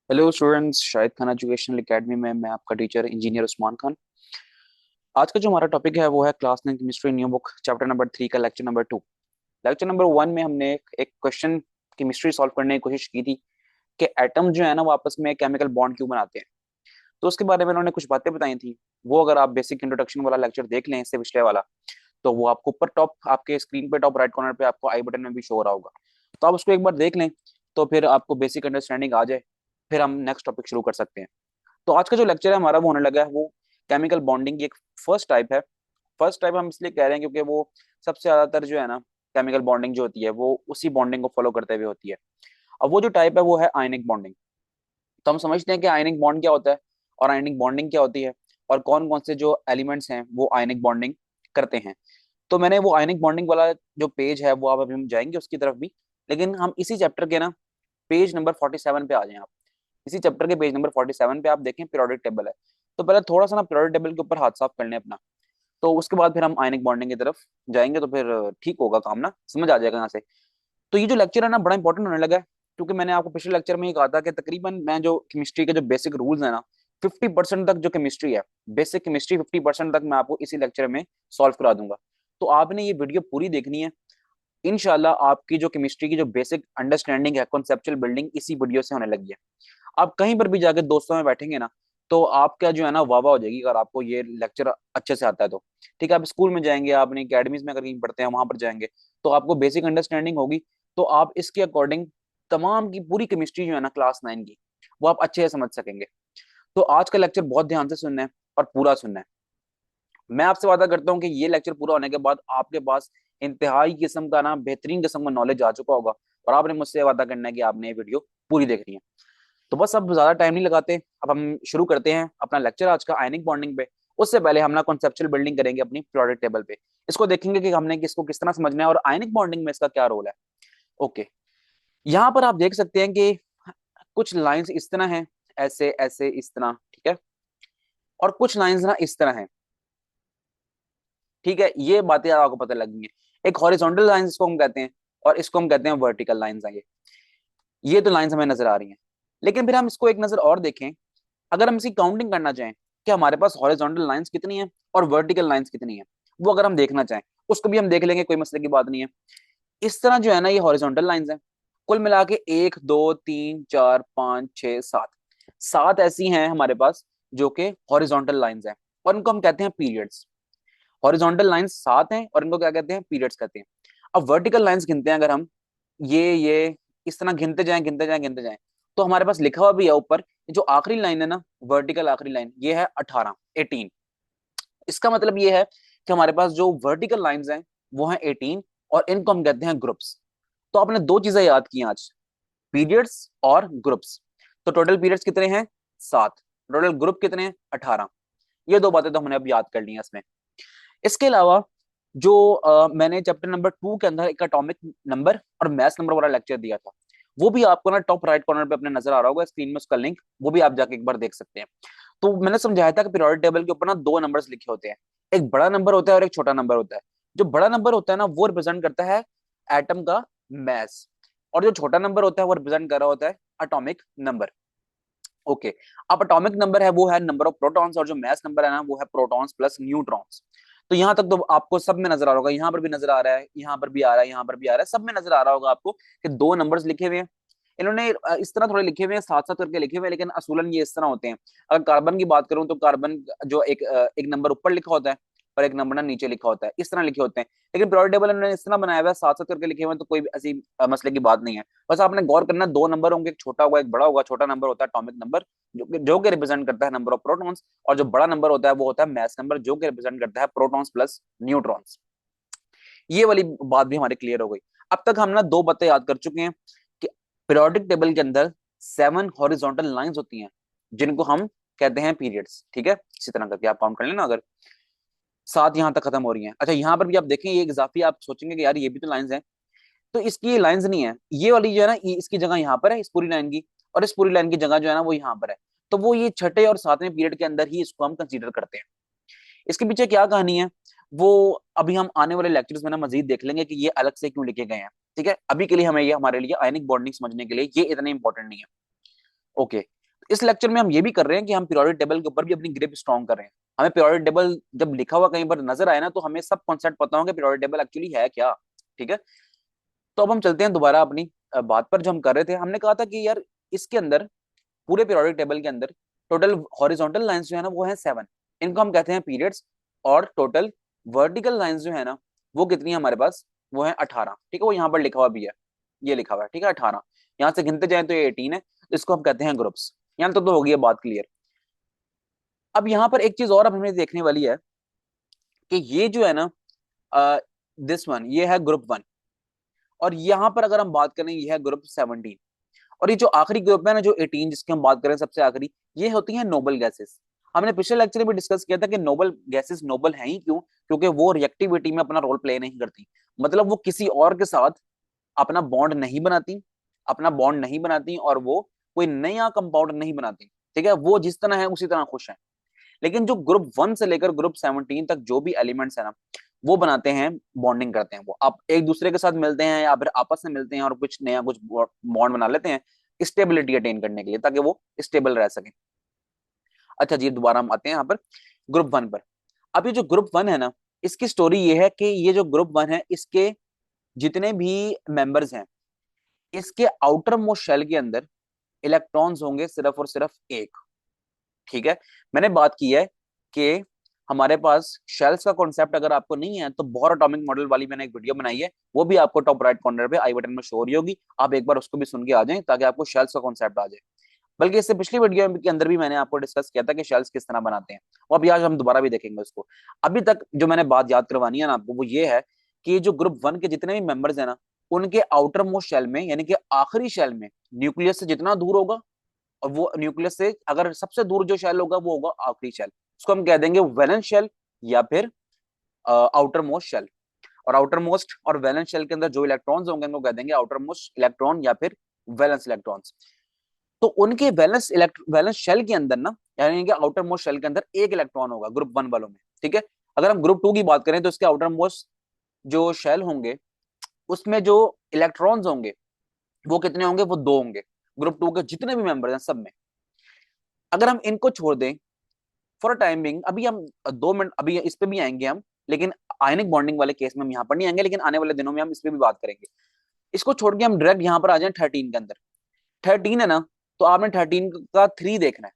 Hello students, Shahid Khan educational academy में मैं आपका टीचर इंजीनियर उस्मान खान। आज का जो हमारा टॉपिक है वो है class 9 chemistry new book chapter number 3 का लेक्चर नंबर 2। लेक्चर नंबर 1 में हमने एक क्वेश्चन केमिस्ट्री सॉल्व करने की कोशिश की थी कि एटम जो है ना वो आपस में केमिकल बॉन्ड क्यों बनाते हैं। तो उसके बारे में उन्होंने कुछ बातें बताई थी। वो अगर आप बेसिक इंट्रोडक्शन वाला लेक्चर देख लें इससे पिछले वाला, तो वो आपको ऊपर टॉप आपके स्क्रीन पे टॉप राइट कॉर्नर पे आपको आई बटन में भी शो हो रहा होगा। तो आप उसको एक बार देख लें, तो फिर आपको बेसिक अंडरस्टैंडिंग आ जाए। फिर हम नेक्स्ट टॉपिक शुरू कर सकते हैं। तो आज का जो लेक्चर है हमारा वो होने लगा है वो केमिकल बॉन्डिंग की एक फर्स्ट टाइप है। फर्स्ट टाइप हम इसलिए कह रहे हैं क्योंकि वो सबसे ज्यादातर जो है ना केमिकल बॉन्डिंग जो होती है वो उसी बॉन्डिंग को फॉलो करते हुए होती है। अब वो जो टाइप है वो है आयनिक बॉन्डिंग। तो हम समझते हैं कि आयनिक बॉन्ड क्या होता है और आयनिक बॉन्डिंग क्या होती है और कौन कौन से जो एलिमेंट्स हैं वो आयनिक बॉन्डिंग करते हैं। तो मैंने वो आयनिक बॉन्डिंग वाला जो पेज है वो आप अभी हम जाएंगे उसकी तरफ भी। लेकिन हम इसी चैप्टर के ना पेज नंबर 47 पे आ जाएं आप। इसी चैप्टर के पेज नंबर 47 पे आप देखें पीरियोडिक टेबल है। तो पहले थोड़ा सा ना पीरियोडिक टेबल के ऊपर हाथ साफ कर लें अपना। तो उसके बाद फिर हम आयनिक बॉन्डिंग की तरफ जाएंगे, तो फिर ठीक होगा काम, ना समझ आ जाएगा यहाँ से। तो ये जो लेक्चर है ना बड़ा इंपॉर्टेंट होने लगा है, क्योंकि मैंने आपको पिछले लेक्चर में ही कहा था कि तकरीबन मैं जो केमिस्ट्री के जो बेसिक रूल्स है ना 50% तक जो केमिस्ट्री है, बेसिक केमिस्ट्री 50% तक मैं आपको इसी लेक्चर में सॉल्व करा दूंगा। तो आपने ये वीडियो पूरी देखनी है। इनशाला आपकी जो केमिस्ट्री की जो बेसिक अंडरस्टैंडिंग है, कॉन्सेप्चुअल बिल्डिंग इसी वीडियो से होने लगी है। आप कहीं पर भी जाके दोस्तों में बैठेंगे ना, तो आपका जो है ना वाह वाह हो जाएगी अगर आपको ये लेक्चर अच्छे से आता है तो। ठीक है, आप स्कूल में जाएंगे, आप अपनी अकेडमीज में अगर कहीं पढ़ते हैं वहां पर जाएंगे, तो आपको बेसिक अंडरस्टैंडिंग होगी। तो आप इसके अकॉर्डिंग तमाम की पूरी केमिस्ट्री जो है ना क्लास 9 की वो आप अच्छे से समझ सकेंगे। तो आज का लेक्चर बहुत ध्यान से सुनना है और पूरा सुनना है। मैं आपसे वादा करता हूँ कि ये लेक्चर पूरा होने के बाद आपके पास इंतहाई किस्म का ना बेहतरीन किस्म का नॉलेज आ चुका होगा। और आपने मुझसे वादा करना है कि आपने ये वीडियो पूरी देखनी है। तो बस अब ज्यादा टाइम नहीं लगाते, अब हम शुरू करते हैं अपना लेक्चर आज का आयनिक बॉन्डिंग पे। उससे पहले हम ना कॉन्सेप्चुअल बिल्डिंग करेंगे अपनी पीरियोडिक टेबल पे। इसको देखेंगे कि हमने किसको किस तरह समझना है और आयनिक बॉन्डिंग में इसका क्या रोल है। ओके, यहाँ पर आप देख सकते हैं कि कुछ लाइंस इस तरह हैं, ऐसे ऐसे इस तरह, ठीक है। और कुछ लाइंस ना इस तरह हैं, ठीक है। ये बातें आपको पता लग गई हैं। एक हॉरिजॉन्टल लाइंस इसको हम कहते हैं और इसको हम कहते हैं वर्टिकल लाइंस हैं ये तो लाइंस हमें नजर आ रही हैं। लेकिन फिर हम इसको एक नजर और देखें, अगर हम इसकी काउंटिंग करना चाहें कि हमारे पास हॉरिजॉन्टल लाइंस कितनी है और वर्टिकल लाइंस कितनी है, वो अगर हम देखना चाहें उसको भी हम देख लेंगे, कोई मसले की बात नहीं है। इस तरह जो है ना ये हॉरिजॉन्टल लाइंस हैं। कुल मिला के 1 2 3 4 5 6 7 सात ऐसी हैं हमारे पास जो कि हॉरिजॉन्टल लाइंस हैं और इनको हम कहते हैं पीरियड्स। हॉरिजॉन्टल लाइंस सात हैं और इनको क्या कहते हैं, पीरियड्स कहते हैं। अब वर्टिकल लाइंस गिनते हैं अगर हम, ये इस तरह गिनते जाएं गिनते जाएं गिनते जाएं, तो हमारे पास लिखा हुआ भी है ऊपर, जो आखिरी लाइन है ना वर्टिकल आखिरी लाइन ये है 18 18। इसका मतलब ये है कि हमारे पास जो वर्टिकल लाइंस हैं वो हैं 18 और इनको हम कहते हैं ग्रुप्स। तो आपने दो चीजें याद की आज, पीरियड्स और ग्रुप्स। तो टोटल पीरियड्स कितने हैं, 7। टोटल ग्रुप कितने हैं, 18। ये दो बातें तो हमने अब याद कर ली हैं इसमें। इसके अलावा जो मैंने चैप्टर नंबर 2 के अंदर एक एटॉमिक नंबर और मैथ नंबर वाला लेक्चर दिया था, वो भी आपको ना टॉप राइट कॉर्नर पे अपने नजर आ रहा होगा स्क्रीन में, उसका लिंक वो भी आप जाके एक बार देख सकते हैं। तो मैंने समझाया था कि पीरियोडिक टेबल के ऊपर ना दो नंबर्स लिखे होते हैं, एक बड़ा नंबर होता है और एक छोटा नंबर होता है। जो बड़ा नंबर होता है ना वो रिप्रेजेंट करता है एटम का मास, और जो छोटा नंबर होता है वो रिप्रेजेंट कर रहा होता है एटॉमिक नंबर। ओके, अब एटॉमिक नंबर है वो है नंबर ऑफ प्रोटॉन्स और जो मास नंबर है ना वो है प्रोटॉन्स प्लस न्यूट्रॉन्स। तो यहां तक तो आपको सब में नजर आ रहा होगा, यहाँ पर भी नजर आ रहा है, यहाँ पर भी आ रहा है, यहाँ पर भी आ रहा है, सब में नजर आ रहा होगा आपको कि दो नंबर्स लिखे हुए हैं। इन्होंने इस तरह थोड़े लिखे हुए हैं, साथ साथ करके लिखे हुए हैं, लेकिन असूलन ये इस तरह होते हैं। अगर कार्बन की बात करूं तो कार्बन जो एक नंबर ऊपर लिखा होता है और एक नंबर ना नीचे लिखा होता है, इस तरह लिखे होते हैं। लेकिन पीरियोडिक टेबल इन्होंने इस तरह बनाया हुआ है, साथ साथ करके लिखे हुए हैं, तो कोई भी ऐसी मसले की बात नहीं है। बस आपने गौर करना, दो नंबर होंगे, एक छोटा होगा एक बड़ा होगा। छोटा नंबर होता है एटॉमिक नंबर जो कि रिप्रेजेंट करता है नंबर ऑफ प्रोटॉन्स, और जो बड़ा नंबर होता है वो होता है मास नंबर जो कि रिप्रेजेंट करता है प्रोटॉन्स प्लस न्यूट्रॉन्स। ये वाली बात भी हमारी क्लियर हो गई। अब तक हम ना दो बातें याद कर चुके हैं कि पीरियोडिक टेबल के अंदर 7 हॉरिजॉन्टल लाइंस होती हैं जिनको हम कहते हैं पीरियड्स, ठीक है। इसी तरह करके आप काउंट कर लेना, अगर 7 यहां तक खत्म हो रही हैं। अच्छा, यहां पर भी आप देखें ये इजाफी, आप सोचेंगे कि यार ये भी तो लाइंस हैं, तो इसकी लाइंस नहीं है, ये वाली जो है ना इसकी जगह यहाँ पर है इस पूरी लाइन की, और इस पूरी लाइन की जगह जो है ना वो यहाँ पर है। तो वो ये छठे और सातवें पीरियड के अंदर ही इसको हम कंसीडर करते हैं। इसके पीछे क्या कहानी है वो अभी हम आने वाले लेक्चर्स में ना मजीद देख लेंगे कि ये अलग से क्यों लिखे गए हैं। ठीक है, अभी के लिए हमें ये हमारे लिए आयनिक बॉन्डिंग समझने के लिए ये इतने इंपॉर्टेंट नहीं है। ओके, इस लेक्चर में हम ये भी कर रहे हैं कि हम पीरियोडिक टेबल के ऊपर भी अपनी ग्रिप स्ट्रॉन्ग कर रहे हैं। हमें पीरियोडिक टेबल जब लिखा हुआ कहीं पर नजर आए ना, तो हमें सब कॉन्सेप्ट पता होंगे पीरियोडिक टेबल एक्चुअली है क्या। ठीक है, तो अब हम चलते हैं दोबारा अपनी बात पर। जो हम कर रहे थे, हमने कहा था कि यार इसके अंदर, पूरे पीरियोडिक टेबल के अंदर टोटल हॉरिजॉन्टल लाइंस जो है ना वो है 7। इनको हम कहते हैं पीरियड्स। और टोटल वर्टिकल लाइंस जो है ना वो कितनी है हमारे पास, वो है 18। ठीक है, वो यहाँ पर लिखा हुआ भी है, ये लिखा हुआ है। ठीक है, 18 यहाँ से गिनते जाए तो ये 18 है। इसको हम कहते हैं ग्रुप्स। यहाँ तो हो गई है बात क्लियर। अब यहाँ पर एक चीज और अब हमें देखने वाली है कि ये जो है ना, दिस वन, ये है ग्रुप 1। और यहाँ पर अगर हम बात करें, ये है ग्रुप 17। और ये जो आखिरी ग्रुप है ना, जो 18 जिसकी हम बात करें सबसे आखिरी, ये होती है नोबल गैसेस। हमने पिछले लेक्चर में भी डिस्कस किया था कि नोबल गैसेस नोबल हैं ही क्यों, क्योंकि वो रिएक्टिविटी में अपना रोल प्ले नहीं करती। मतलब वो किसी और के साथ अपना बॉन्ड नहीं बनाती, अपना बॉन्ड नहीं बनाती, और वो कोई नया कंपाउंड नहीं बनाती। ठीक है, वो जिस तरह है उसी तरह खुश है। लेकिन जो ग्रुप 1 से लेकर ग्रुप 17 तक जो भी एलिमेंट्स है ना, वो बनाते हैं, बॉन्डिंग करते हैं। वो आप एक दूसरे के साथ मिलते हैं या फिर आपस में मिलते हैं और कुछ नया कुछ बॉन्ड बना लेते हैं, स्टेबिलिटी अटेन करने के लिए, ताकि वो स्टेबल रह सके। अच्छा जी, दोबारा हम आते हैं यहाँ पर ग्रुप 1 पर। अब ये जो ग्रुप 1 है ना, इसकी स्टोरी ये है कि ये जो ग्रुप 1 है, इसके जितने भी मेंबर्स हैं, इसके आउटर मोस्ट शेल के अंदर इलेक्ट्रॉन्स होंगे सिर्फ और सिर्फ एक। ठीक है, मैंने बात की है कि हमारे पास शेल्स का कॉन्सेप्ट अगर आपको नहीं है, तो बोहर एटॉमिक मॉडल वाली मैंने एक वीडियो बनाई है, वो भी आपको टॉप राइट कॉर्नर पे आई बटन में शो हो रही होगी। आप एक बार उसको भी सुन के आ जाएं, ताकि आपको शेल्स का कॉन्सेप्ट आ जाए। बल्कि इससे पिछली वीडियो के अंदर भी मैंने आपको डिस्कस किया था कि शेल्स किस तरह बनाते हैं, और अभी आज हम दोबारा भी देखेंगे उसको। अभी तक जो मैंने बात याद करवानी है ना आपको, वो ये है कि जो ग्रुप 1 के जितने भी मेंबर्स है ना, उनके आउटर मोस्ट शेल में, यानी कि आखिरी शेल में, न्यूक्लियस से जितना दूर होगा, और वो न्यूक्लियस से अगर सबसे दूर जो शेल होगा वो होगा आखिरी शेल, उसको हम कह देंगे वैलेंस शेल या फिर आउटर मोस्ट शेल। और आउटर मोस्ट और वैलेंस शेल के अंदर जो इलेक्ट्रॉन्स होंगे उनको कह देंगे आउटर मोस्ट इलेक्ट्रॉन या फिर वैलेंस इलेक्ट्रॉन्स। तो उनके वैलेंस शेल के अंदर ना, यानी कि आउटर मोस्ट शेल के अंदर एक इलेक्ट्रॉन होगा ग्रुप 1 वालों में। ठीक है, अगर हम ग्रुप 2 की बात करें, तो इसके आउटर मोस्ट जो शेल होंगे, उसमें जो इलेक्ट्रॉन्स होंगे वो कितने होंगे, वो 2 होंगे। ग्रुप 2 के जितने भी मेंबर हैं सब में, अगर हम इनको छोड़ दें फॉर टाइमिंग, अभी हम 2 मिनट, अभी इस पे भी आएंगे हम, लेकिन आयनिक बॉन्डिंग वाले केस में हम यहाँ पर नहीं आएंगे, लेकिन आने वाले दिनों में हम इस पे भी बात करेंगे। इसको छोड़ के हम डायरेक्ट यहाँ पर आ जाए 13 के अंदर। 13 है ना, तो आपने 13 का 3 देखना है।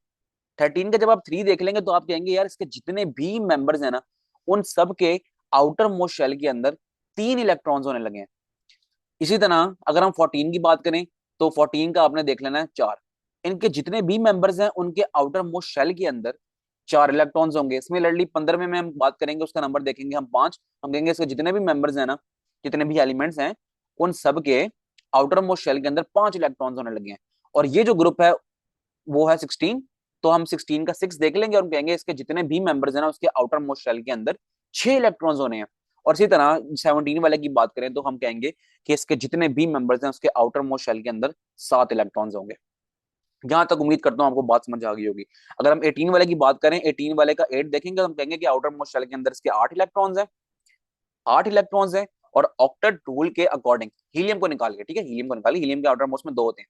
13 का जब आप 3 देख लेंगे, तो आप कहेंगे यार इसके जितने भी मेंबर्स हैं ना, उन सब के आउटर मोस्ट शेल के अंदर 3 इलेक्ट्रॉन्स होने लगे हैं। इसी तरह अगर हम 14 की बात करें, तो 14 का आपने देख लेना है 4। इनके जितने भी मेंबर्स हैं, उनके आउटर मोस्ट शेल के अंदर 4 इलेक्ट्रॉन्स होंगे। सिमिलरली 15 में हम बात करेंगे, उसका नंबर देखेंगे हम 5। हम कहेंगे इसके जितने भी मेंबर्स हैं ना, जितने भी एलिमेंट्स हैं, उन सब के आउटर मोस्ट शेल के अंदर 5 इलेक्ट्रॉन्स होने लगे हैं। और ये जो ग्रुप है वो है 16। तो हम 16 का 6 देख लेंगे और कहेंगे इसके जितने भी मेंबर्स हैं ना, उसके आउटर मोस्ट शेल के अंदर 6 इलेक्ट्रॉन्स होने हैं। और इसी तरह 17 वाले की बात करें, तो हम कहेंगे कि इसके जितने भी मेंबर्स हैं, उसके आउटर मोस्ट शेल के अंदर 7 इलेक्ट्रॉन्स होंगे। जहां तक उम्मीद करता हूं आपको बात समझ आ गई होगी। अगर हम 18 वाले की बात करें, 18 वाले का 8 देखेंगे, तो हम कहेंगे कि आउटर मोस्ट शेल के अंदर इसके 8 इलेक्ट्रॉन्स हैं। 8 इलेक्ट्रॉन्स हैं। और ऑक्टेट रूल के अकॉर्डिंग, हीलियम को निकाल के, ठीक है, हीलियम को निकालिए, हीलियम के आउटर मोस्ट में 2 होते हैं।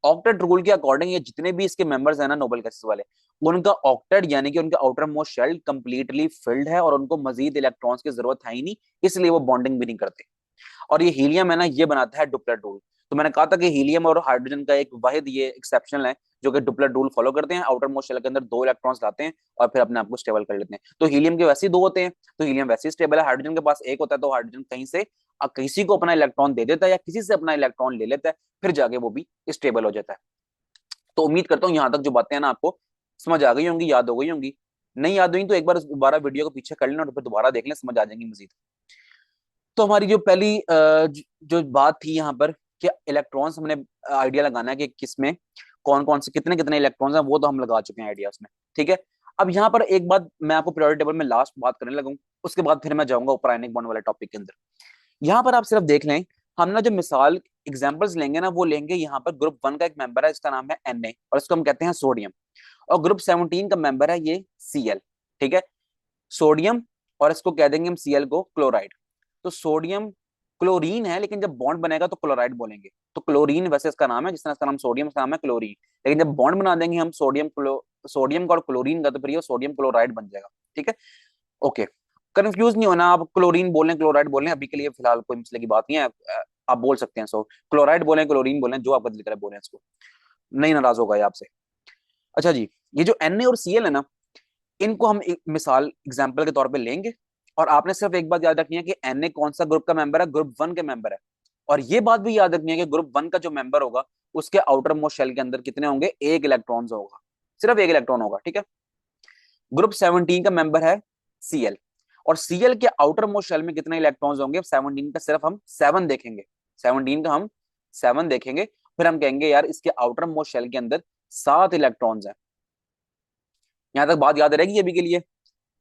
ऑक्टेट रूल के अकॉर्डिंग ये जितने भी इसके मेंबर्स हैं ना नोबेल गैसेस वाले, उनका ऑक्टेट यानी कि उनका outer most shell completely filled है, और उनको मजीद इलेक्ट्रॉन्स की जरूरत है ही नहीं, इसलिए वो बॉन्डिंग भी नहीं करते। और ये हीलियम है ना, ये बनाता है डुप्लेट रूल। तो मैंने कहा था कि हीलियम और हाइड्रोजन का एक वाहिद ये एक्सेप्शनल है जो कि डुप्लेट रूल फॉलो करते हैं, आउटर मोस्ट शेल के अंदर 2 इलेक्ट्रॉन्स लाते हैं और फिर अपने आप को स्टेबल कर लेते हैं। तो हीलियम के वैसे ही 2 होते हैं, तो हीलियम वैसे ही स्टेबल है। हाइड्रोजन के पास 1 होता है, तो हाइड्रोजन कहीं से किसी को अपना इलेक्ट्रॉन दे देता है या किसी से अपना इलेक्ट्रॉन ले लेता है, फिर जाके वो भी स्टेबल हो जाता है। तो उम्मीद करता हूँ यहाँ तक जो बातें हैं ना आपको समझ आ गई होंगी, याद हो गई होंगी। नहीं याद हुई तो एक बार दोबारा वीडियो को पीछे कर लेना और फिर दोबारा देख लें, समझ आ जाएंगी मजीद। तो हमारी जो पहली जो बात थी यहाँ पर कि इलेक्ट्रॉन्स, हमने आइडिया लगाना है कि किसमें कौन कौन से कितने कितने इलेक्ट्रॉन्स हैं, वो तो हम लगा चुके हैं आइडिया उसमें। ठीक है, अब यहाँ पर एक बात मैं आपको पीरियोडिक टेबल में लास्ट बात करने लगूँ, उसके बाद फिर मैं जाऊंगा ऊपर आयनिक बॉन्ड वाले टॉपिक के अंदर। यहाँ पर आप सिर्फ देख लें, हम ना जो मिसाल एग्जाम्पल्स लेंगे ना, वो लेंगे यहाँ पर ग्रुप 1 का एक मेंबर है, इसका नाम है Na, और इसको हम कहते हैं सोडियम। और ग्रुप 17 का मेंबर है ये Cl। ठीक है, सोडियम, और इसको कह देंगे हम Cl को क्लोराइड। तो सोडियम क्लोरीन है, लेकिन जब बॉन्ड बनेगा तो क्लोराइड बोलेंगे। तो क्लोरीन वैसे इसका नाम है, जिस तरह इसका नाम सोडियम, इसका नाम है क्लोरीन। लेकिन जब बॉन्ड बना देंगे हम सोडियम का और क्लोरीन का, तो फिर ये सोडियम क्लोराइड बन जाएगा। ठीक है, ओके। कंफ्यूज नहीं होना, आप क्लोरीन बोलें क्लोराइड बोलें, अभी के लिए फिलहाल कोई मसले की बात नहीं है। आप बोल सकते हैं, सो क्लोराइड बोलें क्लोरीन बोलें, जो आपका दिल करे बोलें इसको, नहीं नाराज होगा ये आपसे। अच्छा जी, ये जो Na और Cl है ना, इनको हम एक मिसाल एग्जाम्पल के तौर पे लेंगे। और आपने सिर्फ एक बात याद रखनी है कि Na कौन सा ग्रुप का मेंबर है, ग्रुप 1 के मेंबर है। और ये बात भी याद रखनी है कि ग्रुप 1 का जो मेंबर होगा, उसके आउटर मोस्ट शेल के अंदर कितने होंगे, एक इलेक्ट्रॉन होगा, सिर्फ एक इलेक्ट्रॉन होगा। ठीक है, ग्रुप 17 का मेंबर है Cl, और Cl के आउटर मोस्ट शेल में कितने इलेक्ट्रॉन्स होंगे, 17 का सिर्फ हम 7 देखेंगे। 17 का हम 7 देखेंगे, फिर हम कहेंगे यार इसके आउटर मोस्ट शेल के अंदर 7 इलेक्ट्रॉन्स हैं। यहां तक बात याद रहेगी अभी के लिए।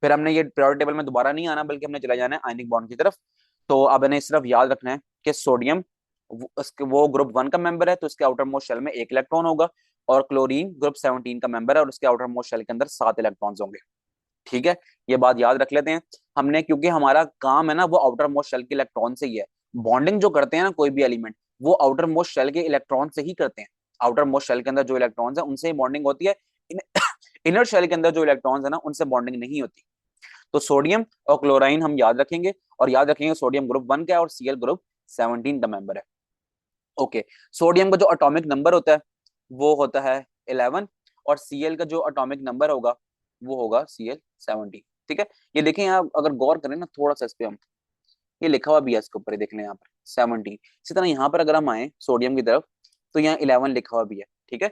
फिर हमने ये पीरियोडिक टेबल में दोबारा नहीं आना, बल्कि हमने चला जाना है आयनिक बॉन्ड की तरफ। तो अब इन्हें सिर्फ याद रखना है कि सोडियम वो ग्रुप 1 का मेंबर है, तो इसके आउटर मोस्ट शेल में एक इलेक्ट्रॉन होगा। और क्लोरीन ग्रुप 17 का मेंबर है, और उसके आउटर मोस्ट शेल के अंदर 7 इलेक्ट्रॉन्स होंगे। ठीक है, ये बात याद रख लेते हैं हमने, क्योंकि हमारा काम है ना वो आउटर मोस्ट शेल के इलेक्ट्रॉन से ही है। बॉन्डिंग जो करते हैं ना कोई भी एलिमेंट, वो आउटर मोस्ट शेल के इलेक्ट्रॉन से ही करते हैं। आउटर मोस्ट शेल के अंदर जो इलेक्ट्रॉन्स है उनसे ही बॉन्डिंग होती है। इनर शेल के अंदर जो इलेक्ट्रॉन्स है ना, उनसे बॉन्डिंग नहीं होती। तो सोडियम और क्लोराइन हम याद रखेंगे, और याद रखेंगे सोडियम ग्रुप 1 का है और Cl ग्रुप 17 का मेंबर है। ओके, सोडियम का जो एटॉमिक नंबर होता है वो होता है 11, और Cl का जो एटॉमिक नंबर होगा वो होगा Cl 17। ठीक है, ये देखें आप अगर गौर करें ना थोड़ा सा इस पे, हम ये लिखा हुआ भी है इसके ऊपर, ये देख लें यहाँ पर 17। इसी तरह यहाँ पर अगर हम आए सोडियम की तरफ, तो यहाँ 11 लिखा हुआ भी है। ठीक है,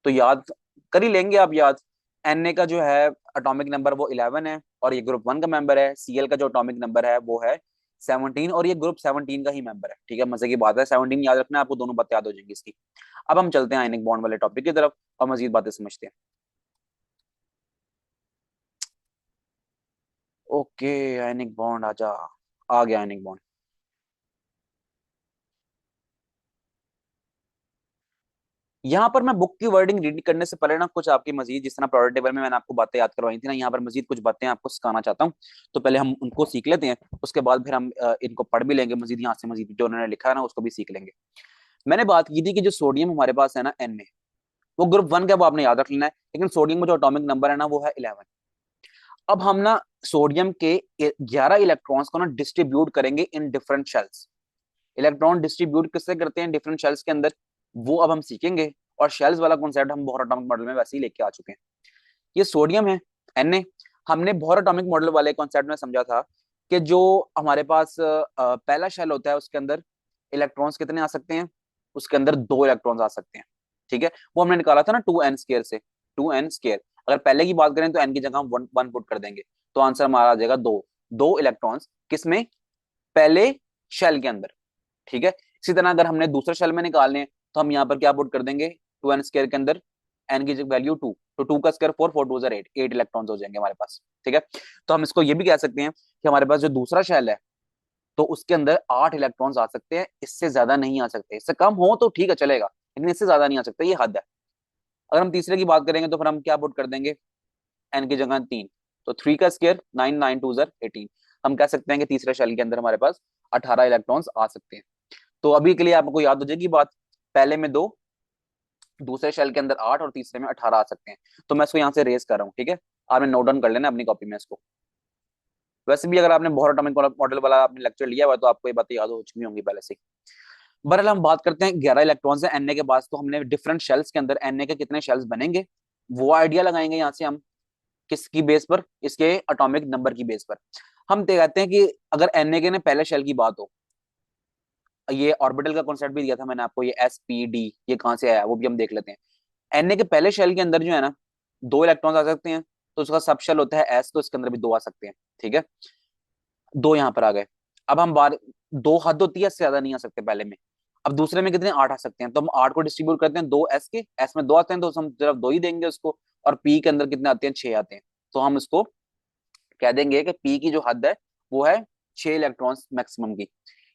तो याद कर ही लेंगे आप याद। Na का जो है एटॉमिक नंबर वो 11 है, और ये ग्रुप 1 का मेंबर है। Cl का जो एटॉमिक नंबर है वो है 17, और ये ग्रुप 17 का ही मेंबर है। ठीक है, मजे की बात है, 17 याद रखना, आपको दोनों बातें याद हो जाएंगी इसकी। अब हम चलते हैं आयनिक बॉन्ड वाले टॉपिक की तरफ और मजीद बातें समझते हैं। ओके, आयनिक बॉन्ड आजा, आ गया आयनिक बॉन्ड। यहाँ पर मैं बुक की वर्डिंग रीड करने से पहले ना कुछ आपकी मजीद, जिस तरह प्रोडक्ट टेबल में मैंने आपको बातें याद करवाई थी ना, यहाँ पर मजीद कुछ बातें आपको सिखाना चाहता हूँ। तो पहले हम उनको सीख लेते हैं, उसके बाद फिर हम इनको पढ़ भी लेंगे मजीद, यहाँ से मजीद जो उन्होंने लिखा है ना उसको भी सीख लेंगे। मैंने बात की थी कि जो सोडियम हमारे पास है ना Na, वो ग्रुप 1 का, वो आपने याद रख लेना है। लेकिन सोडियम का जो एटॉमिक नंबर है ना वो है 11। अब हम ना सोडियम के 11 इलेक्ट्रॉन्स को ना डिस्ट्रीब्यूट करेंगे in different shells. Electron distribute किससे करते हैं डिफरेंट शेल्स के अंदर, वो अब हम सीखेंगे। और शेल्स वाला कॉन्सेप्ट हम बोहर एटॉमिक मॉडल में वैसे ही लेके आ चुके हैं। ये सोडियम है Na। हमने बोहर एटॉमिक मॉडल वाले कॉन्सेप्ट में समझा था कि जो हमारे पास पहला शेल होता है उसके अंदर इलेक्ट्रॉन्स कितने आ सकते हैं, उसके अंदर 2 इलेक्ट्रॉन्स आ सकते हैं। ठीक है, वो हमने निकाला था ना 2n² से, 2n²। अगर पहले की बात करें तो n की जगह हम 1 पुट कर देंगे, तो आंसर हमारा आ जाएगा 2। 2 इलेक्ट्रॉन्स किसमें, पहले शेल के अंदर। ठीक है, इसी तरह अगर हमने दूसरे शेल में निकालने हैं, तो हम यहाँ पर क्या पुट कर देंगे, 2n² के अंदर n की वैल्यू 2, तो 2 का स्क्वायर 4, 4 2 8, 8 इलेक्ट्रॉन्स हो जाएंगे हमारे पास। ठीक है, तो हम इसको ये भी कह सकते हैं कि हमारे पास जो दूसरा शेल है, तो उसके अंदर 8 इलेक्ट्रॉन्स आ सकते हैं, इससे ज्यादा नहीं आ सकते। इससे कम हो तो ठीक है चलेगा, लेकिन इससे ज्यादा नहीं आ सकते, ये हद है। अगर हम तीसरे की बात करेंगे तो फिर हम क्या पुट कर देंगे, n की जगह 3, तो 3 का स्क्वायर 9, 9 2 18। हम कह सकते हैं कि तीसरे शेल के अंदर हमारे पास 18 इलेक्ट्रॉन्स आ सकते हैं। तो अभी के लिए आपको याद हो जाएगी बात, पहले में 2, दूसरे शेल के अंदर 8, और तीसरे में 18 आ सकते हैं। तो मैं इसको यहाँ से रेज कर रहा हूँ। ठीक है, आपने नोट डाउन कर लेना अपनी कॉपी में इसको। वैसे भी अगर आपने बोहर एटॉमिक मॉडल वाला आपने लेक्चर लिया हुआ है, तो आपको ये बातें याद हो चुकी होंगी पहले से। बहरहाल हम बात करते हैं 11 इलेक्ट्रॉन्स है Na के पास, तो हमने डिफरेंट शेल्स के अंदर Na के कितने शेल्स बनेंगे वो आइडिया लगाएंगे यहाँ से हम। किसकी बेस पर, इसके एटॉमिक नंबर की बेस पर। हम कहते हैं कि अगर Na के ने पहले शेल की बात हो, ये ऑर्बिटल का कॉन्सेप्ट भी दिया था मैंने आपको, ये SPD ये कहाँ से आया वो भी हम देख लेते हैं। Na के पहले शेल के अंदर जो है ना 2 इलेक्ट्रॉन्स आ सकते हैं, तो उसका सब शेल होता है S, तो इसके अंदर भी 2 आ सकते हैं। ठीक है, 2 यहाँ पर आ गए। अब हम बार 2 हद होती है, इससे ज्यादा नहीं आ सकते पहले में। अब दूसरे में कितने, 8 आ सकते हैं, तो हम 8 को डिस्ट्रीब्यूट करते हैं 2s के, S में 2 आते हैं तो हम सिर्फ 2 ही देंगे उसको। और P के अंदर कितने आते हैं, 6 आते हैं, तो हम इसको कह देंगे कि P की जो हद है वो है 6 इलेक्ट्रॉन्स मैक्सिमम की।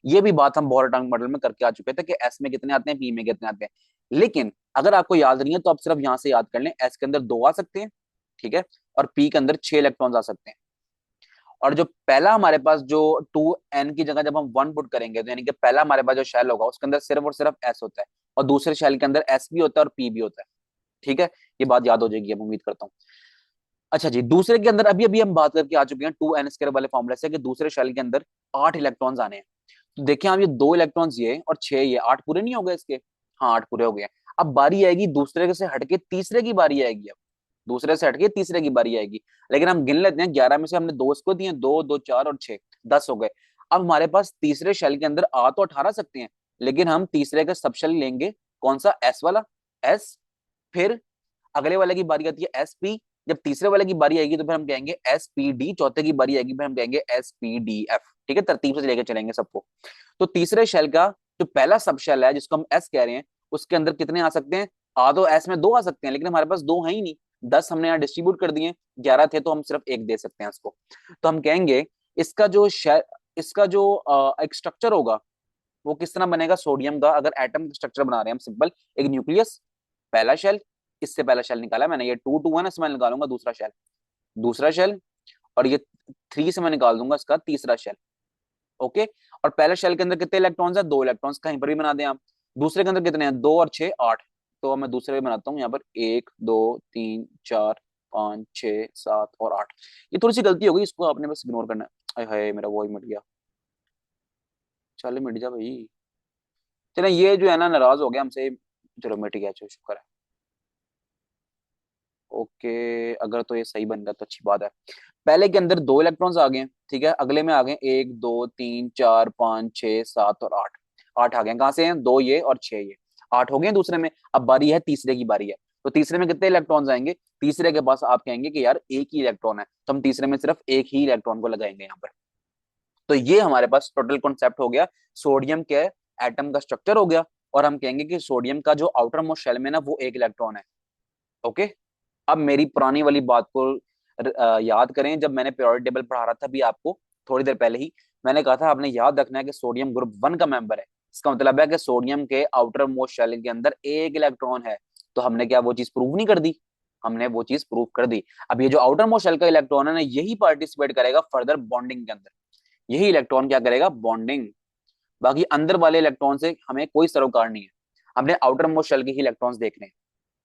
ये भी बात हम बोहर एटॉमिक मॉडल में करके आ चुके थे कि S में कितने आते हैं, P में कितने आते हैं। लेकिन अगर आपको याद नहीं है तो आप सिर्फ यहाँ से याद कर लें, S के अंदर 2 आ सकते हैं, ठीक है, और P के अंदर 6 इलेक्ट्रॉन्स आ सकते हैं। और जो पहला हमारे पास जो 2n की जगह जब हम 1 पुट करेंगे तो यानी कि पहला हमारे पास जो शेल होगा उसके अंदर सिर्फ और सिर्फ s होता है, और दूसरे शेल के अंदर s भी होता है और p भी होता है। ठीक है, ये बात याद हो जाएगी, अब उम्मीद करता हूँ। अच्छा जी, दूसरे के अंदर अभी अभी हम बात करके आ चुके हैं 2n² वाले फॉर्मूले से कि दूसरे शेल के अंदर 8 इलेक्ट्रॉन्स आने हैं। तो देखिए आप, ये 2 इलेक्ट्रॉन्स ये और 6 ये, 8 पूरे नहीं हो गए इसके? हाँ 8 पूरे हो गए। अब बारी आएगी दूसरे से हटके तीसरे की बारी आएगी। अब दूसरे से हटके तीसरे की बारी आएगी, लेकिन हम गिन लेते हैं, 11 में से हमने दो इसको दिए, दो दो 4 और 6, 10 हो गए। अब हमारे पास तीसरे शेल के अंदर आ तो 18 सकते हैं, लेकिन हम तीसरे का सब शेल लेंगे, कौन सा? एस वाला, एस। फिर अगले वाले की बारी आती है एस पी। जब तीसरे वाले की बारी आएगी तो फिर हम कहेंगे एस पी डी। चौथे की बारी आएगी फिर हम कहेंगे एस पी डी एफ। ठीक है, तरतीब से लेकर चलेंगे सबको। तो तीसरे शेल का जो पहला सब शेल है जिसको हम एस कह रहे हैं, उसके अंदर कितने आ सकते हैं? आ तो एस में दो आ सकते हैं, लेकिन हमारे पास दो है ही नहीं। 10 हमने यहाँ डिस्ट्रीब्यूट कर दिए, 11 थे तो हम सिर्फ एक दे सकते हैं इसको। तो हम कहेंगे इसका जो शेल, इसका जो एक स्ट्रक्चर होगा वो किस तरह बनेगा? सोडियम का अगर एटम स्ट्रक्चर बना रहे हैं हम, सिंपल, एक न्यूक्लियस, पहला शेल, इससे पहला शेल निकाला मैंने, ये 2 2 है ना, इसमें निकालूंगा दूसरा शेल, दूसरा शेल, और ये 3 से मैं निकाल दूंगा इसका तीसरा शेल। ओके। और पहले शेल के अंदर कितने इलेक्ट्रॉन्स है? 2 इलेक्ट्रॉन्स, कहीं पर भी बना दें आप। दूसरे के अंदर कितने हैं? 2 और 6, 8। तो मैं दूसरे भी बनाता हूँ यहाँ पर, 1 2 3 4 5 6 7 और 8। ये थोड़ी सी गलती हो गई, इसको आपने बस इग्नोर करना है। हाय मेरा वो ही मिट गया। चल मिट जा भाई। चलो ये जो है ना नाराज हो गया हमसे, चलो मिट गया, चलो शुक्र है। ओके, अगर तो ये सही बन गया तो अच्छी बात है। पहले के अंदर 2 इलेक्ट्रॉन्स आ गए, ठीक है, अगले में आ गए 1 2 3 4 5 6 7 और 8। 8 आ गए, कहाँ से हैं? दो ये और 6 ये, 8 हो गए दूसरे में। अब बारी है तीसरे की, बारी है। तो तीसरे में कितने इलेक्ट्रॉन्स आएंगे? तीसरे के पास आप कहेंगे कि यार एक ही इलेक्ट्रॉन है, तो हम तीसरे में सिर्फ एक ही इलेक्ट्रॉन को लगाएंगे यहाँ पर। तो ये हमारे पास टोटल कॉन्सेप्ट हो गया, सोडियम के एटम का स्ट्रक्चर हो गया। और हम कहेंगे कि सोडियम का जो आउटर मोस्ट शेल में ना वो एक इलेक्ट्रॉन है। ओके। अब मेरी पुरानी वाली बात को याद करें, जब मैंने पीरियोडिक टेबल पढ़ा रहा था अभी आपको थोड़ी देर पहले ही, मैंने कहा था आपने याद रखना है कि सोडियम ग्रुप 1 का मेंबर है। इसका मतलब है कि सोडियम के आउटर मोस्ट शेल के अंदर एक इलेक्ट्रॉन है। तो हमने क्या वो चीज प्रूव नहीं कर दी? हमने वो चीज प्रूव कर दी। अब ये जो आउटर मोस्ट शेल का इलेक्ट्रॉन है ना, यही पार्टिसिपेट करेगा फर्दर बॉन्डिंग के अंदर। यही इलेक्ट्रॉन क्या करेगा? बॉन्डिंग। बाकी अंदर वाले इलेक्ट्रॉन से हमें कोई सरोकार नहीं है, हमने आउटर मोस्ट शेल के ही इलेक्ट्रॉन्स देखने हैं।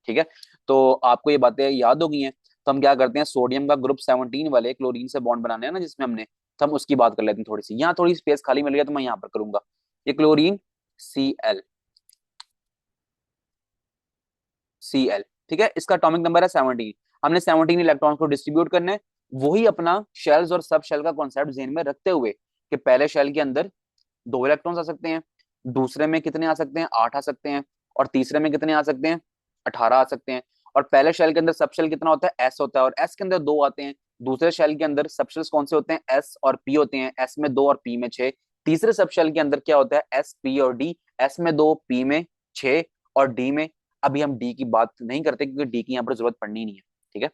ठीक है, तो आपको ये बातें याद हो गई हैं। तो हम क्या करते हैं, सोडियम का ग्रुप 17 वाले क्लोरीन से बॉन्ड बनाने हैं ना जिसमें हमने, तो हम उसकी बात कर लेते हैं थोड़ी सी। यहाँ थोड़ी स्पेस खाली मिल गया तो मैं यहाँ पर करूंगा। ये क्लोरीन Cl, Cl, ठीक है, इसका एटॉमिक नंबर है 17। हमने 17 इलेक्ट्रॉन को डिस्ट्रीब्यूट करना है। वही अपना शेल्स और सब शेल का कॉन्सेप्ट जेन में रखते हुए कि पहले शेल के अंदर 2 इलेक्ट्रॉन्स आ सकते हैं, दूसरे में कितने आ सकते हैं? 8 आ सकते हैं, और तीसरे में कितने आ सकते हैं? 18 आ सकते हैं। और पहले शेल के अंदर सब शेल कितना होता है? एस होता है, और एस के अंदर दो आते हैं। दूसरे शेल के अंदर सब शेल्स कौन से होते हैं? एस और पी होते हैं, एस में दो और पी में 6। तीसरे सब शेल के अंदर क्या होता है? एस पी और डी, एस में दो, पी में 6 और डी में, अभी हम डी की बात नहीं करते क्योंकि डी की यहाँ पर जरूरत पड़नी नहीं है। ठीक है,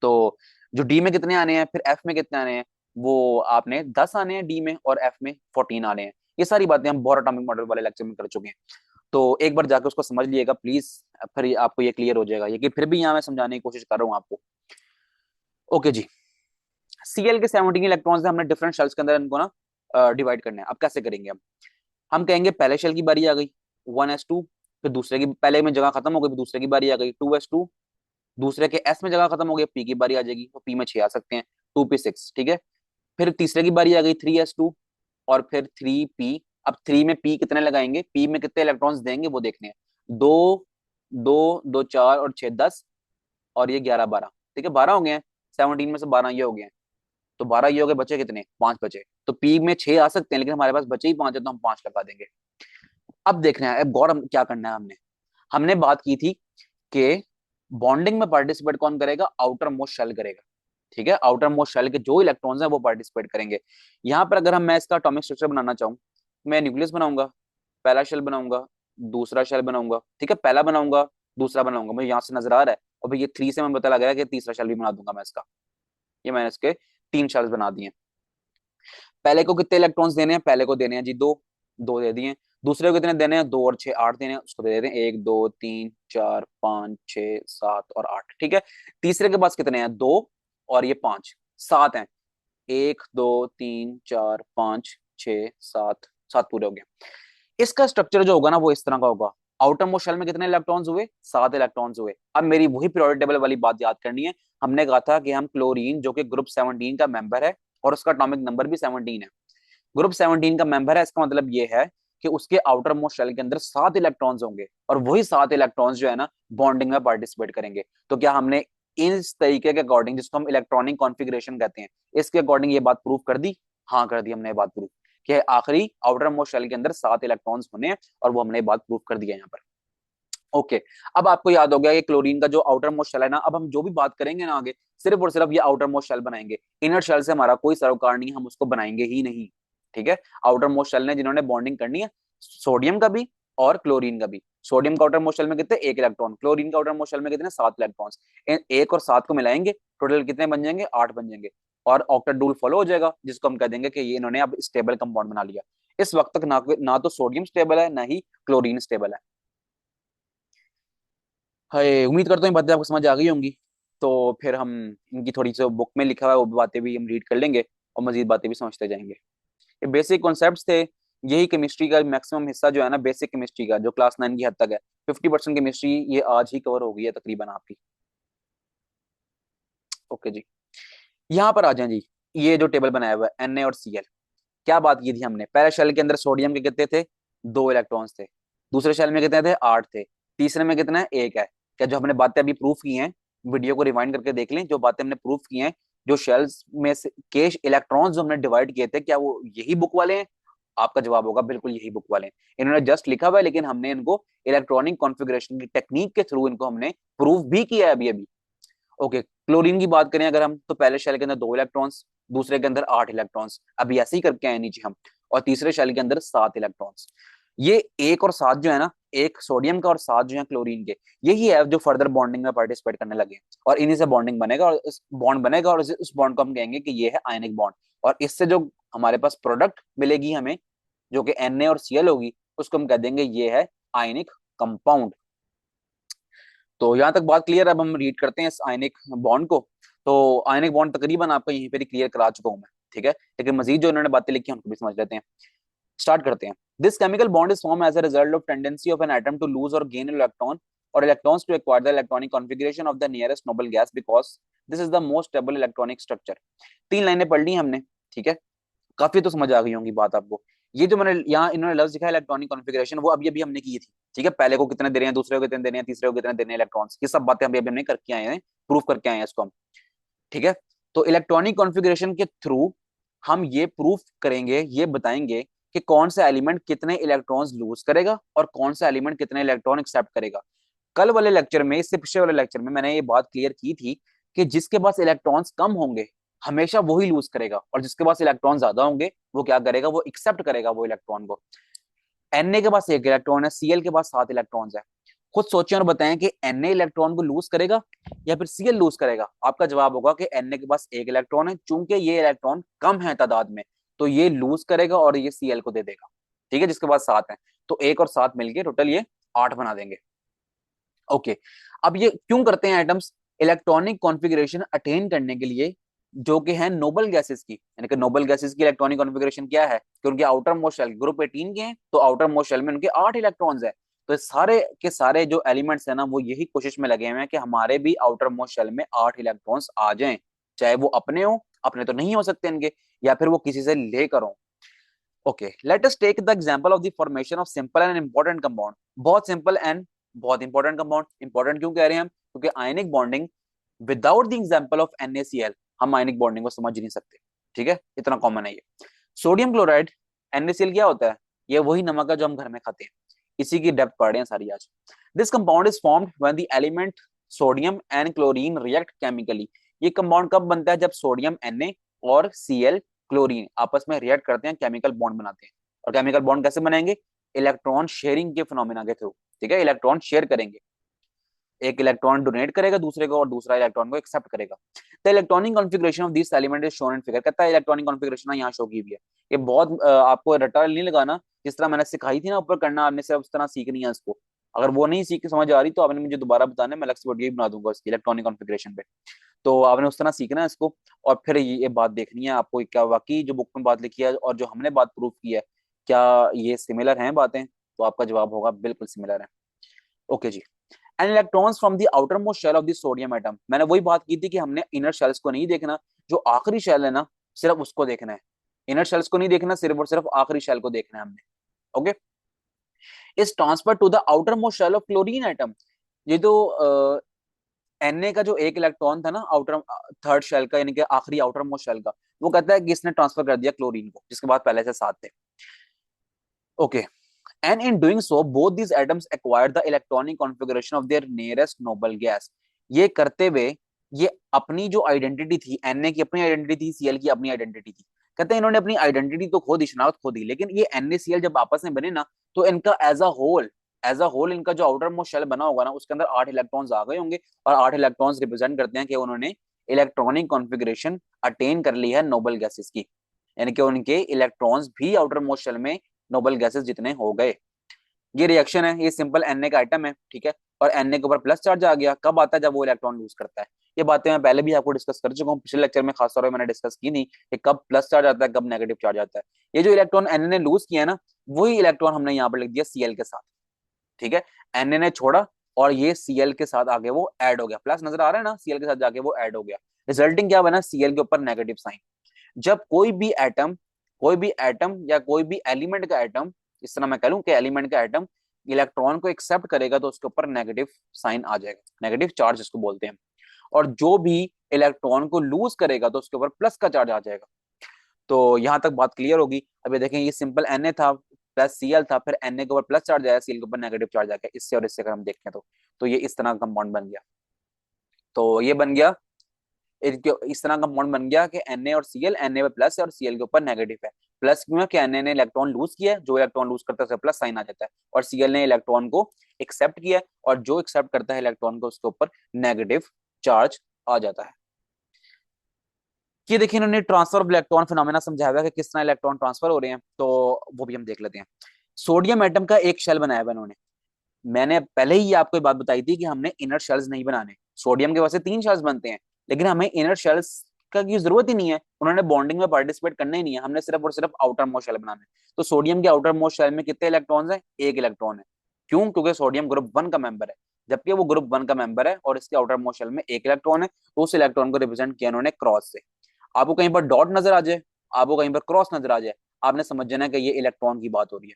तो जो डी में कितने आने हैं, फिर एफ में कितने आने हैं, वो आपने 10 आने हैं डी में, और एफ में 14 आने हैं। ये सारी बातें हम बोर एटॉमिक मॉडल वाले लेक्चर में कर चुके हैं, तो एक बार जाकर उसको समझ लिएगा प्लीज। फिर आपको ये क्लियर हो जाएगा, ये कि फिर भी यहाँ मैं समझाने की कोशिश कर रहा हूँ आपको। ओके जी, Cl के 17 इलेक्ट्रॉन्स हमने डिफरेंट शेल्स के अंदर इनको ना डिवाइड करना है। अब कैसे करेंगे? हम कहेंगे पहले शेल की बारी आ गई 1s2, फिर दूसरे की, पहले में जगह खत्म हो गई, फिर दूसरे की बारी आ गई 2s2, दूसरे के एस में जगह खत्म हो गई, पी की बारी आ जाएगी, तो पी में 6 आ सकते हैं, 2p6। ठीक है, फिर तीसरे की बारी आ गई 3s2, और फिर 3p। अब 3 में p कितने लगाएंगे, p में कितने इलेक्ट्रॉन्स देंगे वो देखने हैं। दो, दो दो 4 और 6 10, और ये 11 12। ठीक है, 12 हो गए हैं, 17 में से 12 ये हो गए हैं। तो 12 ये हो गए, बचे कितने? 5 बचे। तो p में 6 आ सकते हैं, लेकिन हमारे पास बचे ही 5 है, तो हम 5 लगा देंगे। अब देखना है, अब गौर क्या करना है। हमने हमने बात की थी कि बॉन्डिंग में पार्टिसिपेट कौन करेगा? आउटर मोस्ट शेल करेगा। ठीक है, आउटर मोस्ट शेल के जो इलेक्ट्रॉन्स हैं वो पार्टिसिपेट करेंगे। यहाँ पर अगर हम मैं इसका एटॉमिक स्ट्रक्चर बनाना चाहूँ, मैं न्यूक्लियस बनाऊंगा, पहला शेल बनाऊंगा, दूसरा शेल बनाऊंगा। ठीक है, पहला बनाऊंगा, दूसरा बनाऊंगा, मुझे यहाँ से नजर आ रहा है। और भाई ये 3 से मैं पता लग रहा है कि तीसरा शेल भी बना दूंगा मैं इसका। ये मैंने इसके 3 शेल्स बना दिए। पहले को कितने इलेक्ट्रॉन्स देने हैं? पहले को देने हैं जी दो, दो दे दिए। दूसरे को कितने देने हैं? 2 और 6 8 देने हैं, उसको दे देते हैं 1 2 3 4 5 6 7 और 8। ठीक है, तीसरे के पास कितने हैं? 2 और ये 5, 7 हैं। एक दो तीन चार पाँच छः सात, सात पूरे हो गए। इसका स्ट्रक्चर जो होगा ना वो इस तरह का होगा। आउटर मोस्ट शेल में कितने इलेक्ट्रॉन्स हुए? 7 इलेक्ट्रॉन्स हुए। अब मेरी वही पीरियोडिक टेबल वाली बात याद करनी है। हमने कहा था कि हम क्लोरीन जो कि ग्रुप 17 का मेंबर है और उसका एटॉमिक नंबर भी 17 है, ग्रुप 17 का मेंबर है, इसका मतलब ये है कि उसके आउटर मोस्ट शेल के अंदर 7 इलेक्ट्रॉन्स होंगे और वही 7 इलेक्ट्रॉन्स जो है ना बॉन्डिंग में पार्टिसिपेट करेंगे। तो क्या हमने इस तरीके के अकॉर्डिंग, जिसको हम इलेक्ट्रॉनिक कॉन्फ़िगरेशन कहते हैं, इसके अकॉर्डिंग ये बात प्रूव कर दी? हाँ कर दी हमने ये बात प्रूव कि आखिरी आउटर मोस्ट शेल के अंदर 7 इलेक्ट्रॉन्स होने हैं और वो हमने बात प्रूव कर दिया यहाँ पर। ओके, अब आपको याद हो गया कि क्लोरीन का जो आउटर मोस्ट शेल है ना, अब हम जो भी बात करेंगे ना आगे, सिर्फ और सिर्फ ये आउटर मोस्ट शेल बनाएंगे। इनर शेल से हमारा कोई सरोकार नहीं है, हम उसको बनाएंगे ही नहीं। ठीक है, आउटर मोस्ट शेल ने जिन्होंने बॉन्डिंग करनी है सोडियम का भी और क्लोरीन का भी। सोडियम का आउटर मोस्ट शेल में कितने? 1 इलेक्ट्रॉन। क्लोरीन का आउटर मोस्ट शेल में कितने? 7 इलेक्ट्रॉन्स। एक और 7 को मिलाएंगे, टोटल कितने बन जाएंगे? 8 बन जाएंगे और ऑक्टेट रूल फॉलो हो जाएगा, जिसको हम कह देंगे कि ये इन्होंने अब स्टेबल कंपाउंड बना लिया। इस वक्त तक ना तो सोडियम स्टेबल है ना ही क्लोरीन स्टेबल है। हाय, उम्मीद करता हूँ ये बातें आपको समझ आ गई होंगी। तो फिर हम इनकी थोड़ी सी बुक में लिखा हुआ है वो बातें भी हम रीड कर लेंगे और मजीद बातें भी समझते जाएंगे। ये बेसिक कॉन्सेप्ट्स थे। यही केमिस्ट्री का मैक्सिमम हिस्सा जो है ना, बेसिक केमिस्ट्री का जो क्लास 9 की हद तक है, 50% केमिस्ट्री ये आज ही कवर हो गई है तकरीबन आपकी। ओके जी, यहाँ पर आ जाए जी। ये जो टेबल बनाया हुआ है Na और Cl, क्या बात की थी हमने? पहले शेल के अंदर सोडियम के कितने थे? 2 इलेक्ट्रॉन्स थे। दूसरे शेल में कितने थे? 8 थे। तीसरे में कितना है? 1 है। क्या जो हमने बातें अभी प्रूफ की हैं, वीडियो को रिवाइंड करके देख लें, जो बातें हमने प्रूफ की हैं, जो शेल्स में से के इलेक्ट्रॉन्स जो हमने डिवाइड किए थे, क्या वो यही बुक वाले हैं? आपका जवाब होगा बिल्कुल यही बुक वाले हैं। इन्होंने जस्ट लिखा हुआ है, लेकिन हमने इनको इलेक्ट्रॉनिक कॉन्फ़िगरेशन की टेक्निक के थ्रू इनको हमने प्रूफ भी किया है अभी अभी। ओके, क्लोरीन की बात करें अगर हम, तो पहले शेल के अंदर 2 इलेक्ट्रॉन्स, दूसरे के अंदर 8 इलेक्ट्रॉन्स, अभी ऐसे ही करके आए नीचे हम, और तीसरे शेल के अंदर 7 इलेक्ट्रॉन्स। ये 1 और 7 जो है ना, एक सोडियम का और 7 जो है क्लोरीन के, यही है जो फर्दर बॉन्डिंग में पार्टिसिपेट करने लगे हैं। और इन्हीं से बॉन्डिंग बनेगा और इस बॉन्ड बनेगा और उस बॉन्ड को हम कहेंगे कि ये है आयनिक बॉन्ड। और इससे जो हमारे पास प्रोडक्ट मिलेगी हमें, जो कि Na और Cl होगी, उसको हम कह देंगे ये है आयनिक कंपाउंड। तो यहाँ तक बात क्लियर। अब हम रीड करते हैं इस आयनिक बॉन्ड को। तो आयनिक बॉन्ड तकरीबन आपको यहीं पर क्लियर करा चुका हूं मैं, ठीक है, लेकिन मजीद जो इन्होंने बातें लिखी हैं उनको भी समझ लेते हैं। स्टार्ट करते हैं। This chemical bond is form as a result of tendency of an atom to lose or gain electron और electrons to acquire the electronic configuration of the nearest noble gas because this is the most stable electronic structure. 3 लाइनें पढ़ ली हमने, ठीक है, काफी तो समझ आ गई होंगी बात आपको। ये जो मैंने यहाँ इन्होंने लफ्ज लिखा है इलेक्ट्रॉनिक कॉन्फ़िगरेशन, वो अभी अभी हमने की थी, ठीक है। पहले को कितने दे रहे हैं, दूसरे को कितने दे रहे हैं, तीसरे को कितने दे रहे हैं इलेक्ट्रॉन्स, ये सब बातें अभी अभी हमने करके आए हैं, प्रूफ करके आए हैं इसको हम, ठीक है। तो इलेक्ट्रॉनिक कॉन्फ़िगरेशन के थ्रू हम ये प्रूफ करेंगे, ये बताएंगे कि कौन सा एलिमेंट कितने इलेक्ट्रॉन्स लूज करेगा और कौन सा एलिमेंट कितने इलेक्ट्रॉन एक्सेप्ट करेगा। कल वाले लेक्चर में, इससे पिछले वाले लेक्चर में मैंने ये बात क्लियर की थी कि जिसके पास इलेक्ट्रॉन्स कम होंगे हमेशा वही लूज करेगा, और जिसके पास इलेक्ट्रॉन ज्यादा होंगे वो क्या करेगा? वो एक्सेप्ट करेगा वो इलेक्ट्रॉन को। Na के पास 1 इलेक्ट्रॉन है, Cl के पास 7 इलेक्ट्रॉन्स है। खुद सोचें और बताएं कि Na इलेक्ट्रॉन को लूज करेगा या फिर Cl लूज करेगा। आपका जवाब होगा कि Na के पास 1 इलेक्ट्रॉन है, चूंकि ये इलेक्ट्रॉन कम है तादाद में, तो ये लूज करेगा और ये Cl को दे देगा, ठीक है, जिसके पास 7 है। तो 1 और 7 मिलके टोटल ये 8 बना देंगे। ओके, अब ये क्यों करते हैं एटम्स? इलेक्ट्रॉनिक कॉन्फ़िगरेशन अटेन करने के लिए, जो कि है नोबल गैसेस की, यानी कि नोबल गैसेस की इलेक्ट्रॉनिक कॉन्फ़िगरेशन क्या है कि उनके आउटर मोस्ट शेल ग्रुप 18 के हैं, तो आउटर मोस्ट शेल में उनके 8 इलेक्ट्रॉन्स है। तो सारे के सारे जो एलिमेंट्स है ना, वो यही कोशिश में लगे हुए हैं कि हमारे भी आउटर मोस्ट शेल में 8 इलेक्ट्रॉन्स आ जाएं, चाहे वो अपने हो, अपने तो नहीं हो सकते इनके, या फिर वो किसी से लेकर हो। Okay, let us take the example of the formation of simple and important compound. बहुत सिंपल एंड बहुत इंपॉर्टेंट कंपाउंड। इंपॉर्टेंट क्यों कह रहे हैं हम? क्योंकि ionic bonding without the example of NaCl हम आयनिक बॉन्डिंग को समझ नहीं सकते, ठीक है, इतना कॉमन है ये। सोडियम क्लोराइड, NaCl क्या होता है? ये वही नमक है जो हम घर में खाते हैं, इसी की डेप्थ पढ़ रहे हैं सारी आज। This compound is formed when the element sodium and chlorine react chemically. ये कंपाउंड कब बनता है? जब सोडियम Na और Cl क्लोरीन आपस में रिएक्ट करते हैं, केमिकल बॉन्ड बनाते हैं। और केमिकल बॉन्ड कैसे बनाएंगे? इलेक्ट्रॉन शेयरिंग के फिनोमेना के थ्रू, ठीक है, इलेक्ट्रॉन शेयर करेंगे, एक इलेक्ट्रॉन डोनेट करेगा दूसरे को और दूसरा इलेक्ट्रॉन को एक्सेप्ट करेगा। The electronic configuration of this element is shown in figure. कहता है इलेक्ट्रॉनिक कॉन्फ़िगरेशन यहाँ शो की हुई है। ये बहुत आपको रटा नहीं लगाना, जिस तरह मैंने सिखाई थी ना ऊपर करना, आपने सिर्फ उस तरह सीखनी है इसको। अगर वो नहीं सीख के समझ आ रही तो आपने मुझे दोबारा बताना है, मैं अलग से वीडियो भी बना दूंगा उसकी इलेक्ट्रॉनिक कॉन्फ़िगरेशन पे। तो आपने उस तरह सीखना है इसको, और फिर ये बात देखनी है आपको क्या वाकई जो बुक में बात लिखी है और जो हमने बात प्रूव की है, क्या ये सिमिलर हैं बातें। तो आपका जवाब होगा बिल्कुल सिमिलर है। ओके जी। And electrons from the outer most shell of the sodium atom, मैंने वही बात की थी कि हमने इनर शेल्स को नहीं देखना, जो आखिरी शेल है ना सिर्फ उसको देखना है। इनर शेल्स को नहीं देखना, सिर्फ और सिर्फ आखिरी शेल को देखना है हमने। Okay. Is transfer to the outer most shell of chlorine atom. ये तो Na का जो एक इलेक्ट्रॉन था ना आउटर थर्ड शेल का, यानी कि आखिरी आउटर मोस्ट शेल का, वो कहता है कि इसने ट्रांसफर कर दिया क्लोरीन को, जिसके बाद पहले से साथ थे। Okay. And in doing so, both these atoms acquire the electronic configuration of their nearest noble gas. ये करते हुए ये अपनी जो आइडेंटिटी थी, Na की अपनी आइडेंटिटी थी, Cl की अपनी आइडेंटिटी थी, कहते हैं इन्होंने अपनी आइडेंटिटी तो खो दी, शनाख्त खो दी, लेकिन ये NaCl जब आपस में बने ना, तो इनका एज अ होल इनका जो आउटर मोस्ट शेल बना होगा ना, उसके अंदर 8 इलेक्ट्रॉन्स आ गए होंगे, और 8 इलेक्ट्रॉन्स रिप्रेजेंट करते हैं कि उन्होंने इलेक्ट्रॉनिक कॉन्फ़िगरेशन अटेन कर ली है नोबल गैसेस की, यानी कि उनके इलेक्ट्रॉन्स भी आउटर मोस्ट शेल में नोबल गैसेस जितने हो गए। ये रिएक्शन है, ये सिंपल Na का आइटम है, ठीक है, और Na के ऊपर प्लस चार्ज आ गया, कब आता है, जब वो इलेक्ट्रॉन लूज करता है। ये बातें मैं पहले भी आपको डिस्कस कर चुका हूँ, पिछले लेक्चर में खासतौर पर मैंने डिस्कस की थी कि कब प्लस चार्ज आता है, कब नेगेटिव चार्ज आता है। ये जो इलेक्ट्रॉन Na ने लूज किया है ना, वही इलेक्ट्रॉन हमने यहाँ पर लिख दिया Cl के साथ, ठीक है। Na ने छोड़ा और ये Cl के साथ आगे वो ऐड हो गया, प्लस नजर आ रहा है ना, Cl के साथ जाके वो ऐड हो गया, रिजल्टिंग क्या बना, Cl के ऊपर नेगेटिव साइन। जब कोई भी एटम या कोई भी एलिमेंट का एटम, इस तरह मैं कह लूं कि एलिमेंट का एटम इलेक्ट्रॉन को एक्सेप्ट करेगा तो उसके ऊपर नेगेटिव साइन आ जाएगा, नेगेटिव चार्ज इसको बोलते हैं। और जो भी इलेक्ट्रॉन को लूज करेगा तो उसके ऊपर प्लस का चार्ज आ जाएगा। तो यहां तक बात क्लियर होगी। अभी देखें, ये सिंपल Na था प्लस Cl था, फिर Na के ऊपर प्लस चार्ज आया, Cl के ऊपर नेगेटिव चार्ज आ गया, इससे और इससे अगर हम देखें तो ये इस तरह का कंपाउंड बन गया। तो ये बन गया, इस तरह का बॉन्ड बन गया कि Na और Cl, Na पे प्लस है और Cl के ऊपर नेगेटिव है। प्लस क्यों है कि Na ने इलेक्ट्रॉन लूज किया है, जो इलेक्ट्रॉन लूज करता है उसे प्लस साइन आ जाता है, और Cl ने इलेक्ट्रॉन को एक्सेप्ट किया है, और जो एक्सेप्ट करता है इलेक्ट्रॉन को उसके ऊपर नेगेटिव चार्ज आ जाता है। ये देखिए, इन्होंने ट्रांसफर ऑफ इलेक्ट्रॉन फिनोमेना समझाया हुआ है कि किस तरह इलेक्ट्रॉन ट्रांसफर हो रहे हैं, तो वो भी हम देख लेते हैं। सोडियम एटम का एक शेल बनाया हुआ इन्होंने। मैंने पहले ही आपको ये बात बताई थी कि हमने इनर शेल्स नहीं बनाने। सोडियम के वैसे 3 शेल्स बनते हैं, लेकिन हमें इनर शेल्स का की जरूरत ही नहीं है, उन्होंने बॉन्डिंग में पार्टिसिपेट करना ही नहीं है, हमने सिर्फ और सिर्फ आउटर मोस्ट शेल बनाना है। तो सोडियम के आउटर मोस्ट शेल में कितने इलेक्ट्रॉन्स हैं, एक इलेक्ट्रॉन है। क्यों? क्योंकि सोडियम ग्रुप 1 का मेंबर है, जबकि वो ग्रुप 1 का मेंबर है और इसके आउटर मोस्ट शेल में एक इलेक्ट्रॉन है, तो उस इलेक्ट्रॉन को रिप्रेजेंट किया उन्होंने क्रॉस से। आपको कहीं पर डॉट नजर आ जाए, आपको कहीं पर क्रॉस नजर आ जाए, आपने समझ जाना है कि ये इलेक्ट्रॉन की बात हो रही है,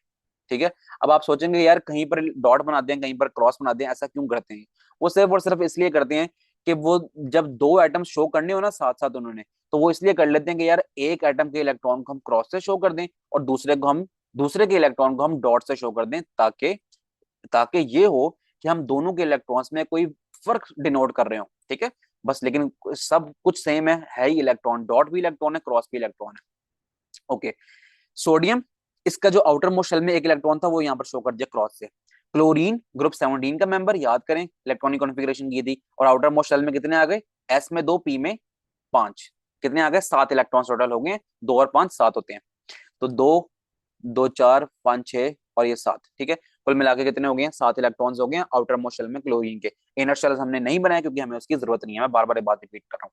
ठीक है। अब आप सोचेंगे यार कहीं पर डॉट बनाते हैं कहीं पर क्रॉस बनाते हैं, ऐसा क्यों करते हैं? वो सिर्फ और सिर्फ इसलिए करते हैं कि वो जब दो एटम शो करने हो ना साथ साथ उन्होंने, तो वो इसलिए कर लेते हैं कि यार एक एटम के इलेक्ट्रॉन को हम क्रॉस से शो कर दें और दूसरे के इलेक्ट्रॉन को हम डॉट से शो कर दें, ताकि ताकि ये हो कि हम दोनों के इलेक्ट्रॉन्स में कोई फर्क डिनोट कर रहे हो, ठीक है। बस लेकिन सब कुछ सेम है ही इलेक्ट्रॉन, डॉट भी इलेक्ट्रॉन है, क्रॉस भी इलेक्ट्रॉन है। ओके। सोडियम, इसका जो आउटर मोस्ट शेल में एक इलेक्ट्रॉन था वो यहाँ पर शो कर दिया क्रॉस से। क्लोरीन ग्रुप 17 का मेंबर, याद करें इलेक्ट्रॉनिक कॉन्फ़िगरेशन की थी, और आउटर मोस्ट शेल में कितने आ गए, एस में 2, पी में 5, कितने आ गए, 7 इलेक्ट्रॉन टोटल हो गए, 2 और 5 7 होते हैं। तो 2 2 4 5 6 और ये 7, ठीक है, कुल मिला के कितने हो गए, 7 इलेक्ट्रॉन्स हो गए आउटर मोस्ट शेल में क्लोरीन के। इनर शेल हमने नहीं बनाया क्योंकि हमें उसकी जरूरत नहीं है, मैं बार बार बात रिपीट कर रहा हूँ।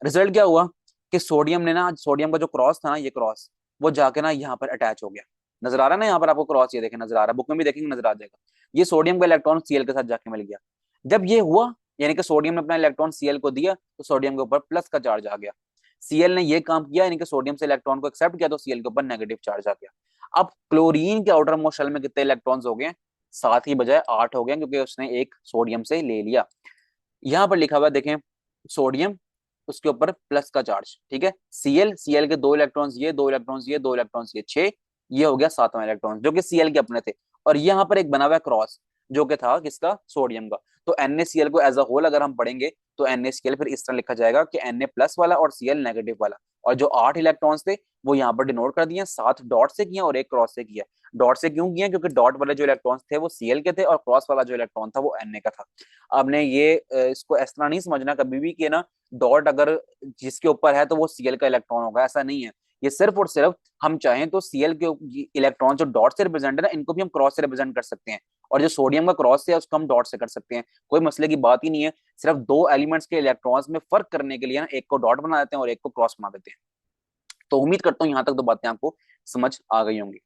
रिजल्ट क्या हुआ कि सोडियम ने ना, सोडियम का जो क्रॉस था ना, ये क्रॉस वो जाके ना यहाँ पर अटैच हो गया, नजर आ रहा है ना यहाँ पर आपको क्रॉस, ये देखें नजर आ रहा है, बुक में भी देखेंगे नजर आ जाएगा। ये सोडियम का इलेक्ट्रॉन Cl के साथ जाके मिल गया। जब ये हुआ, यानी कि सोडियम ने अपना इलेक्ट्रॉन Cl को दिया, तो सोडियम के ऊपर प्लस का चार्ज आ गया। Cl ने ये काम किया, यानी कि सोडियम से इलेक्ट्रॉन को एक्सेप्ट किया, तो Cl के ऊपर नेगेटिव चार्ज आ गया। अब क्लोरीन के आउटर मोस्ट शेल में कितने इलेक्ट्रॉन्स हो गए, 7 की बजाय 8 हो गए, क्योंकि उसने एक सोडियम से ले लिया। यहाँ पर लिखा हुआ देखें, सोडियम उसके ऊपर प्लस का चार्ज, ठीक है। Cl के 2 इलेक्ट्रॉन्स ये, 2 इलेक्ट्रॉन्स ये, 2 इलेक्ट्रॉन्स ये, 6, ये हो गया 7वां इलेक्ट्रॉन जो कि Cl के अपने थे। और यहाँ पर एक बना हुआ क्रॉस जो कि था किसका, सोडियम का। तो NaCl को एज अ होल अगर हम पढ़ेंगे तो NaCl फिर इस तरह लिखा जाएगा कि Na प्लस वाला और Cl नेगेटिव वाला, और जो 8 इलेक्ट्रॉन्स थे वो यहाँ पर डिनोट कर दिए, 7 डॉट से किया और एक क्रॉस से किया। डॉट से क्यों किया, क्योंकि डॉट वाले जो इलेक्ट्रॉन्स थे वो Cl के थे और क्रॉस वाला जो इलेक्ट्रॉन था वो Na का था। आपने ये इसको इस तरह नहीं समझना कभी भी कि ना डॉट अगर जिसके ऊपर है तो वो Cl का इलेक्ट्रॉन होगा, ऐसा नहीं है। ये सिर्फ और सिर्फ हम चाहें तो Cl के इलेक्ट्रॉन जो डॉट से रिप्रेजेंट है ना, इनको भी हम क्रॉस से रिप्रेजेंट कर सकते हैं, और जो सोडियम का क्रॉस है उसको हम डॉट से कर सकते हैं, कोई मसले की बात ही नहीं है। सिर्फ दो एलिमेंट्स के इलेक्ट्रॉन्स में फर्क करने के लिए ना एक को डॉट बना देते हैं और एक को क्रॉस बना देते हैं। तो उम्मीद करता हूं यहां तक तो बातें आपको समझ आ गई होंगी।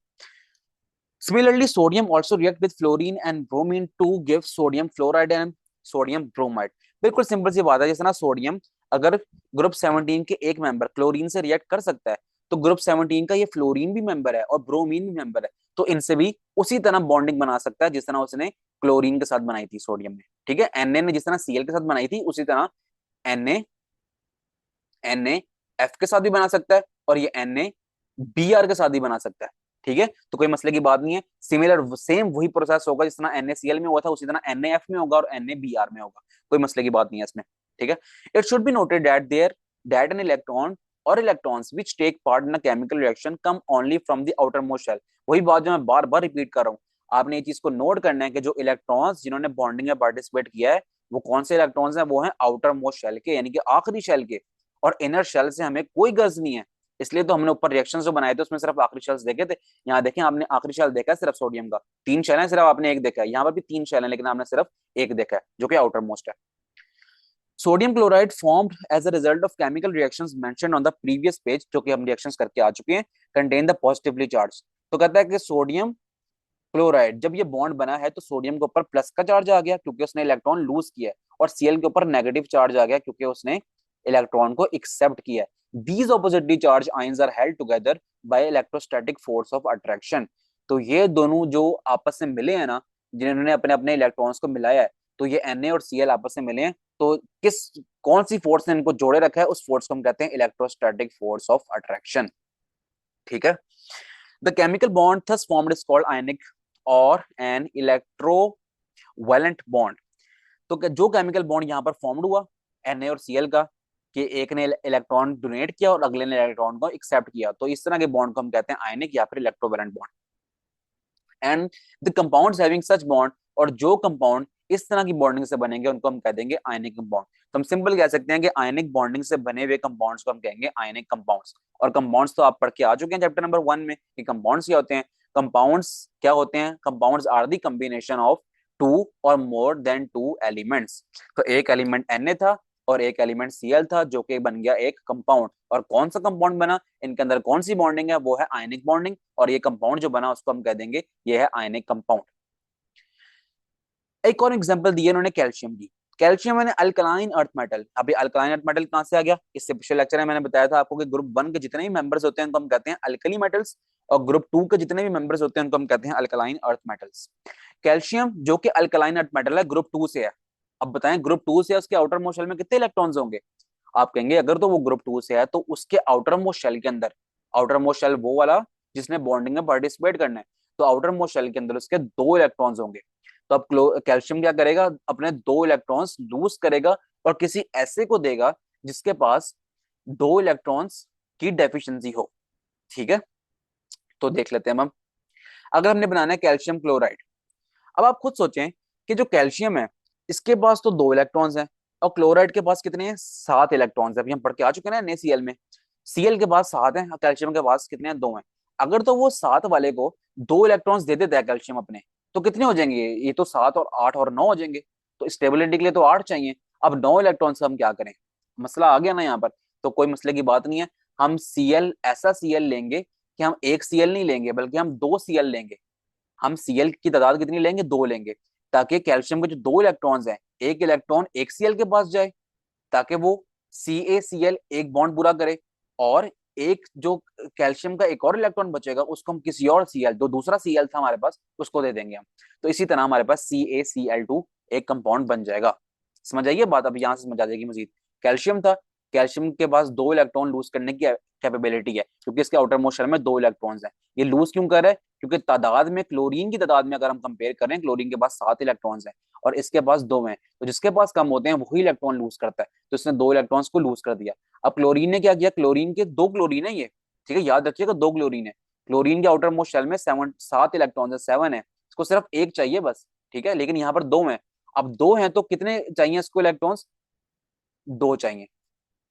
Similarly, sodium also react with fluorine and bromine to give sodium fluoride and sodium bromide। बिल्कुल सिंपल सी बात है, जैसे ना सोडियम अगर ग्रुप 17 के एक मेंबर क्लोरीन से रिएक्ट कर सकता है, तो ग्रुप 17 का ये फ्लोरीन भी मेंबर है और ब्रोमीन भी मेंबर है, तो इनसे भी उसी तरह बॉन्डिंग बना सकता है जिस तरह उसने क्लोरीन के साथ बनाई थी सोडियम ने। ठीक है, Na ने जिस तरह Cl के साथ बनाई थी उसी तरह Na F के साथ भी बना सकता है और ये Na Br के साथ भी बना सकता है। ठीक है, तो कोई मसले की बात नहीं है। सिमिलर सेम वही प्रोसेस होगा जिस तरह NaCl में हुआ था उसी तरह NaF में होगा और NaBr में होगा, कोई मसले की बात नहीं है इसमें। ठीक है, it should be noted that an electron और electrons which take part in a chemical reaction come only from the outer most shell. वही बात जो मैं बार बार रिपीट कर रहा हूँ, आपने ये चीज को नोट करना है कि जो इलेक्ट्रॉन्स जिन्होंने बॉन्डिंग में पार्टिसिपेट किया है वो कौन से इलेक्ट्रॉन्स हैं, वो हैं आउटर मोस्ट शेल के, यानी कि आखिरी शेल के। और इनर शेल से हमें कोई गर्ज नहीं है, इसलिए तो हमने ऊपर रिएक्शन जो बनाए थे उसमें सिर्फ आखिरी शेल्स देखे थे। यहाँ देखें आपने आखिरी शेल देखा है सिर्फ सोडियम का, तीन शेल है, सिर्फ आपने एक देखा है। यहाँ पर भी तीन शेल है लेकिन आपने सिर्फ एक देखा है जो कि आउटर मोस्ट है। Sodium chloride formed as a result of chemical reactions mentioned on the previous page, जो कि हम रिएक्शंस करके आ चुके हैं, कंटेन द पॉजिटिवली चार्ज। तो कहता है कि सोडियम क्लोराइड जब ये बॉन्ड बना है तो सोडियम के ऊपर प्लस का चार्ज आ गया क्योंकि उसने इलेक्ट्रॉन लूज किया है, और Cl के ऊपर नेगेटिव चार्ज आ गया क्योंकि उसने इलेक्ट्रॉन को एक्सेप्ट किया है। These oppositely charge ions are held together by electrostatic force of attraction. तो ये दोनों जो आपस में मिले हैं ना, जिन्होंने अपने अपने इलेक्ट्रॉन्स को मिलाया है, तो ये Na और Cl आपस में मिले हैं, तो किस कौन सी फोर्स ने इनको जोड़े रखा है, उस फोर्स को हम कहते हैं इलेक्ट्रोस्टैटिक फोर्स ऑफ अट्रैक्शन। ठीक है, the chemical bond thus formed is called ionic और एन इलेक्ट्रोवैलेंट बॉन्ड। तो जो केमिकल बॉन्ड यहाँ पर फॉर्म्ड हुआ Na और Cl का, कि एक ने इलेक्ट्रॉन डोनेट किया और अगले ने इलेक्ट्रॉन को एक्सेप्ट किया, तो इस तरह के बॉन्ड को हम कहते हैं आयनिक या फिर electrovalent bond. And the compounds having such bond, और जो कंपाउंड इस तरह की बॉन्डिंग से बनेंगे उनको हम कह देंगे आयनिक कंपाउंड। तो हम सिंपल कह सकते हैं कि आयनिक बॉन्डिंग से बने हुए कंपाउंड्स को हम कहेंगे आयनिक कंपाउंड्स। और कंपाउंड्स तो आप पढ़ के आ चुके हैं चैप्टर नंबर 1 में कि कंपाउंड्स क्या होते हैं। कंपाउंड्स क्या होते हैं, compounds are the combination of two or more then two elements. तो एक एलिमेंट Na था और एक एलिमेंट Cl था जो कि बन गया एक कंपाउंड। और कौन सा कंपाउंड बना, इनके अंदर कौन सी बॉन्डिंग है, वो है आयनिक बॉन्डिंग, और ये कंपाउंड जो बना उसको हम कह देंगे ये है आयनिक कंपाउंड। एक और एग्जांपल दिया इन्होंने कैल्शियम की। कैल्शियम मैंने अल्कलाइन अर्थ मेटल। अभी अल्कलाइन अर्थ मेटल कहां से आ गया, इससे पिछले लेक्चर में मैंने बताया था आपको कि ग्रुप 1 के जितने भी मेंबर्स होते हैं उनको हम कहते हैं अल्कली मेटल्स, और ग्रुप 2 के जितने भी मेंबर्स होते हैं उनको हम कहते हैं अल्कलाइन अर्थ मेटल्स। कैल्शियम जो कि अल्कलाइन अर्थ मेटल है, ग्रुप 2 से है। अब बताएं ग्रुप 2 से उसके आउटर मोस्ट शेल में कितने इलेक्ट्रॉन्स होंगे। आप कहेंगे अगर तो वो ग्रुप 2 से है तो उसके आउटर मोस्ट शेल के अंदर, आउटर मोस्ट शेल वो वाला जिसने बॉन्डिंग में पार्टिसिपेट करना है, तो आउटर मोस्ट शेल के अंदर उसके दो इलेक्ट्रॉन्स होंगे। तो अब कैल्शियम क्या करेगा, अपने दो इलेक्ट्रॉन्स लूज करेगा और किसी ऐसे को देगा जिसके पास दो इलेक्ट्रॉन्स की डेफिशिएंसी हो। ठीक है, तो देख लेते हैं हम। अगर हमने बनाना है कैल्शियम क्लोराइड, अब आप खुद सोचें कि जो कैल्शियम है इसके पास तो दो इलेक्ट्रॉन्स हैं और क्लोराइड के पास कितने हैं, 7 इलेक्ट्रॉन्स है। अभी हम पढ़ के आ चुके हैं ना NaCl में, Cl के पास 7 हैं, कैल्शियम के पास कितने हैं, 2 हैं। अगर तो वो 7 वाले को दो इलेक्ट्रॉन्स दे देता है कैल्शियम अपने, तो कितने हो जाएंगे, ये तो 7 और 8 और 9 हो जाएंगे। तो स्टेबिलिटी के लिए तो 8 चाहिए। अब 9 इलेक्ट्रॉन्स हम क्या करें, मसला आ गया ना यहाँ पर। तो कोई मसले की बात नहीं है, हम Cl ऐसा Cl लेंगे कि हम एक Cl नहीं लेंगे बल्कि हम दो Cl लेंगे। हम Cl की तादाद कितनी लेंगे, 2 लेंगे, ताकि कैल्शियम के जो दो इलेक्ट्रॉन्स हैं एक इलेक्ट्रॉन एक Cl के पास जाए ताकि वो CaCl एक बॉन्ड पूरा करे, और एक जो कैल्शियम का एक और इलेक्ट्रॉन बचेगा उसको हम किसी और Cl, जो दूसरा Cl था हमारे पास, उसको दे देंगे हम। तो इसी तरह हमारे पास CaCl2 एक कंपाउंड बन जाएगा। समझ आइए बात, अब यहां से समझ आ जाएगी मजीद। कैल्शियम था, कैल्शियम के पास दो इलेक्ट्रॉन लूज करने की कैपेबिलिटी है क्योंकि इसके आउटर मोस्ट शेल में दो इलेक्ट्रॉन्स हैं। ये लूज क्यों कर रहा है, क्योंकि तादाद में क्लोरीन की तादाद में अगर हम कंपेयर करें, क्लोरीन के पास 7 इलेक्ट्रॉन्स हैं और इसके पास 2 हैं, तो जिसके पास कम होते हैं वही इलेक्ट्रॉन लूज करता है, तो इसने दो इलेक्ट्रॉन्स को लूज कर दिया। अब क्लोरीन ने क्या किया, क्लोरीन के दो क्लोरीन है ये, ठीक है, याद रखिएगा दो क्लोरीन है। क्लोरीन के आउटर मोस्ट शेल में 7 इलेक्ट्रॉन है, 7 है, इसको सिर्फ एक चाहिए बस। ठीक है, लेकिन यहाँ पर 2 है। अब 2 हैं तो कितने चाहिए इसको इलेक्ट्रॉन्स, 2 चाहिए।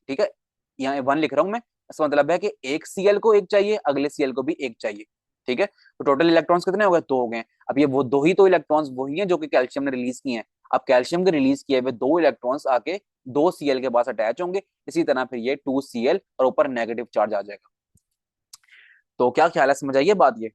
ठीक है, यहाँ 1 लिख रहा हूं मैं, इसका मतलब है कि एक Cl को एक चाहिए, अगले Cl को भी एक चाहिए। ठीक है, तो टोटल इलेक्ट्रॉन्स कितने हो गए, 2 हो गए। अब ये वो दो ही तो इलेक्ट्रॉन्स वही हैं जो कि कैल्शियम ने रिलीज किए हैं। अब कैल्शियम के रिलीज किए हुए 2 इलेक्ट्रॉन्स आके 2 Cl के पास अटैच होंगे, इसी तरह फिर ये 2 Cl और ऊपर नेगेटिव चार्ज आ जाएगा। तो क्या ख्याल है, समझ आइए बात ये।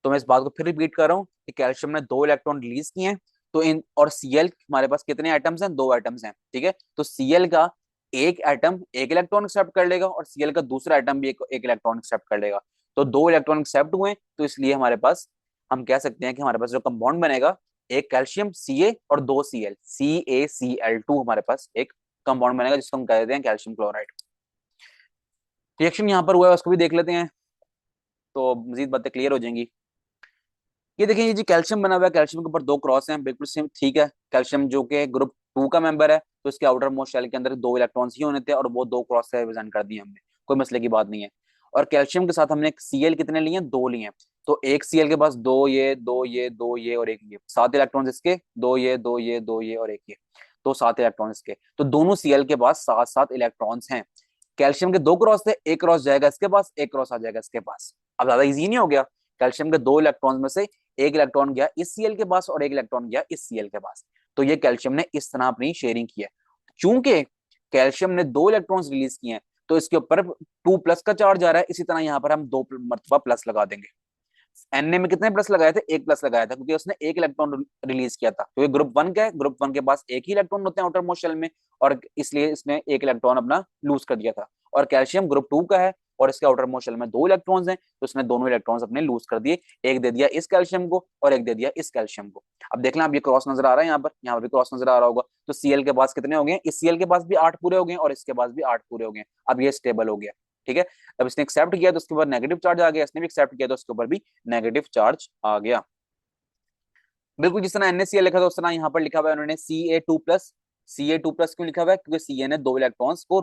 तो मैं इस बात को फिर रिपीट कर रहा हूँ कि कैल्शियम ने 2 इलेक्ट्रॉन रिलीज किए हैं, तो इन और Cl हमारे पास कितने एटम्स हैं, 2 एटम्स हैं, ठीक है। तो Cl का एक एटम एक इलेक्ट्रॉन एक्सेप्ट कर लेगा और Cl का दूसरा एटम भी एक इलेक्ट्रॉन एक्सेप्ट कर लेगा। तो 2 इलेक्ट्रॉन एक्सेप्ट हुए, तो इसलिए हमारे पास हम कह सकते हैं कि हमारे पास जो कंपाउंड बनेगा, एक कैल्शियम Ca और 2 Cl, CaCl2 हमारे पास एक कंपाउंड बनेगा जिसको हम कह देते हैं कैल्शियम क्लोराइड। रिएक्शन यहाँ पर हुआ है उसको भी देख लेते हैं, तो मजीद बातें क्लियर हो जाएंगी। ये देखिए, ये जी कैल्शियम बना हुआ है, कैल्शियम के ऊपर 2 क्रॉस हैं, बिल्कुल सेम, ठीक है। कैल्शियम जो कि ग्रुप 2 का मेंबर है, तो इसके आउटर मोस्ट शेल के अंदर 2 इलेक्ट्रॉन्स ही होने थे और वो 2 क्रॉस से रिप्रेजेंट कर दिए हमने, कोई मसले की बात नहीं है। और कैल्शियम के साथ हमने Cl कितने लिए हैं, 2 लिए हैं। तो एक Cl के पास 2 ये 2 ये 2 ये और एक ये, 7 इलेक्ट्रॉन्स इसके, 2 ये 2 ये 2 ये और एक ये, तो 7 इलेक्ट्रॉन इसके। तो दोनों Cl के पास 7 इलेक्ट्रॉन्स हैं। कैल्शियम के 2 क्रॉस थे, एक क्रॉस जाएगा इसके पास, एक क्रॉस आ जाएगा इसके पास। अब ज्यादा इजी नहीं हो गया, कैल्शियम के 2 इलेक्ट्रॉन्स में से एक इलेक्ट्रॉन गया इस Cl के पास और एक इलेक्ट्रॉन गया इस Cl के पास। तो ये कैल्शियम ने इस तरह अपनी शेयरिंग की है। चूंकि कैल्शियम ने 2 इलेक्ट्रॉन्स रिलीज किए हैं, तो इसके ऊपर 2+ का चार्ज आ रहा है, इसी तरह यहाँ पर हम 2 मरतबा प्लस लगा देंगे। एनए में कितने प्लस लगाए थे, एक प्लस लगाया था, क्योंकि उसने एक इलेक्ट्रॉन रिलीज किया था, क्योंकि ग्रुप 1 का है, ग्रुप 1 के पास एक ही इलेक्ट्रॉन होते हैं आउटर मोस्ट शेल में, और इसलिए इसने एक इलेक्ट्रॉन अपना लूज कर दिया था। और कैल्शियम ग्रुप 2 का है और इसके आउटर मोस्ट शेल में 2 इलेक्ट्रॉन्स हैं, तो उसने दोनों इलेक्ट्रॉन्स अपने लूज कर दिए, एक दे दिया इस कैल्शियम को और एक दे दिया इस कैल्शियम को। अब देख लें, आप ये क्रॉस नजर आ रहा है, यहाँ पर भी क्रॉस नजर आ रहा होगा। तो Cl के पास कितने हो गए, इस Cl के पास भी 8 पूरे हो गए और इसके पास भी 8 पूरे हो गए। अब ये स्टेबल हो गया, ठीक है। अब इसने एक्सेप्ट किया तो उसके ऊपर नेगेटिव चार्ज आ गया, इसने भी एक्सेप्ट किया तो उसके ऊपर भी नेगेटिव चार्ज आ गया। बिल्कुल जिस तरह NaCl लिखा था उस तरह यहाँ पर लिखा हुआ है उन्होंने Ca2+। Ca2+ क्यों लिखा हुआ है, क्योंकि Ca ने 2 इलेक्ट्रॉन्स को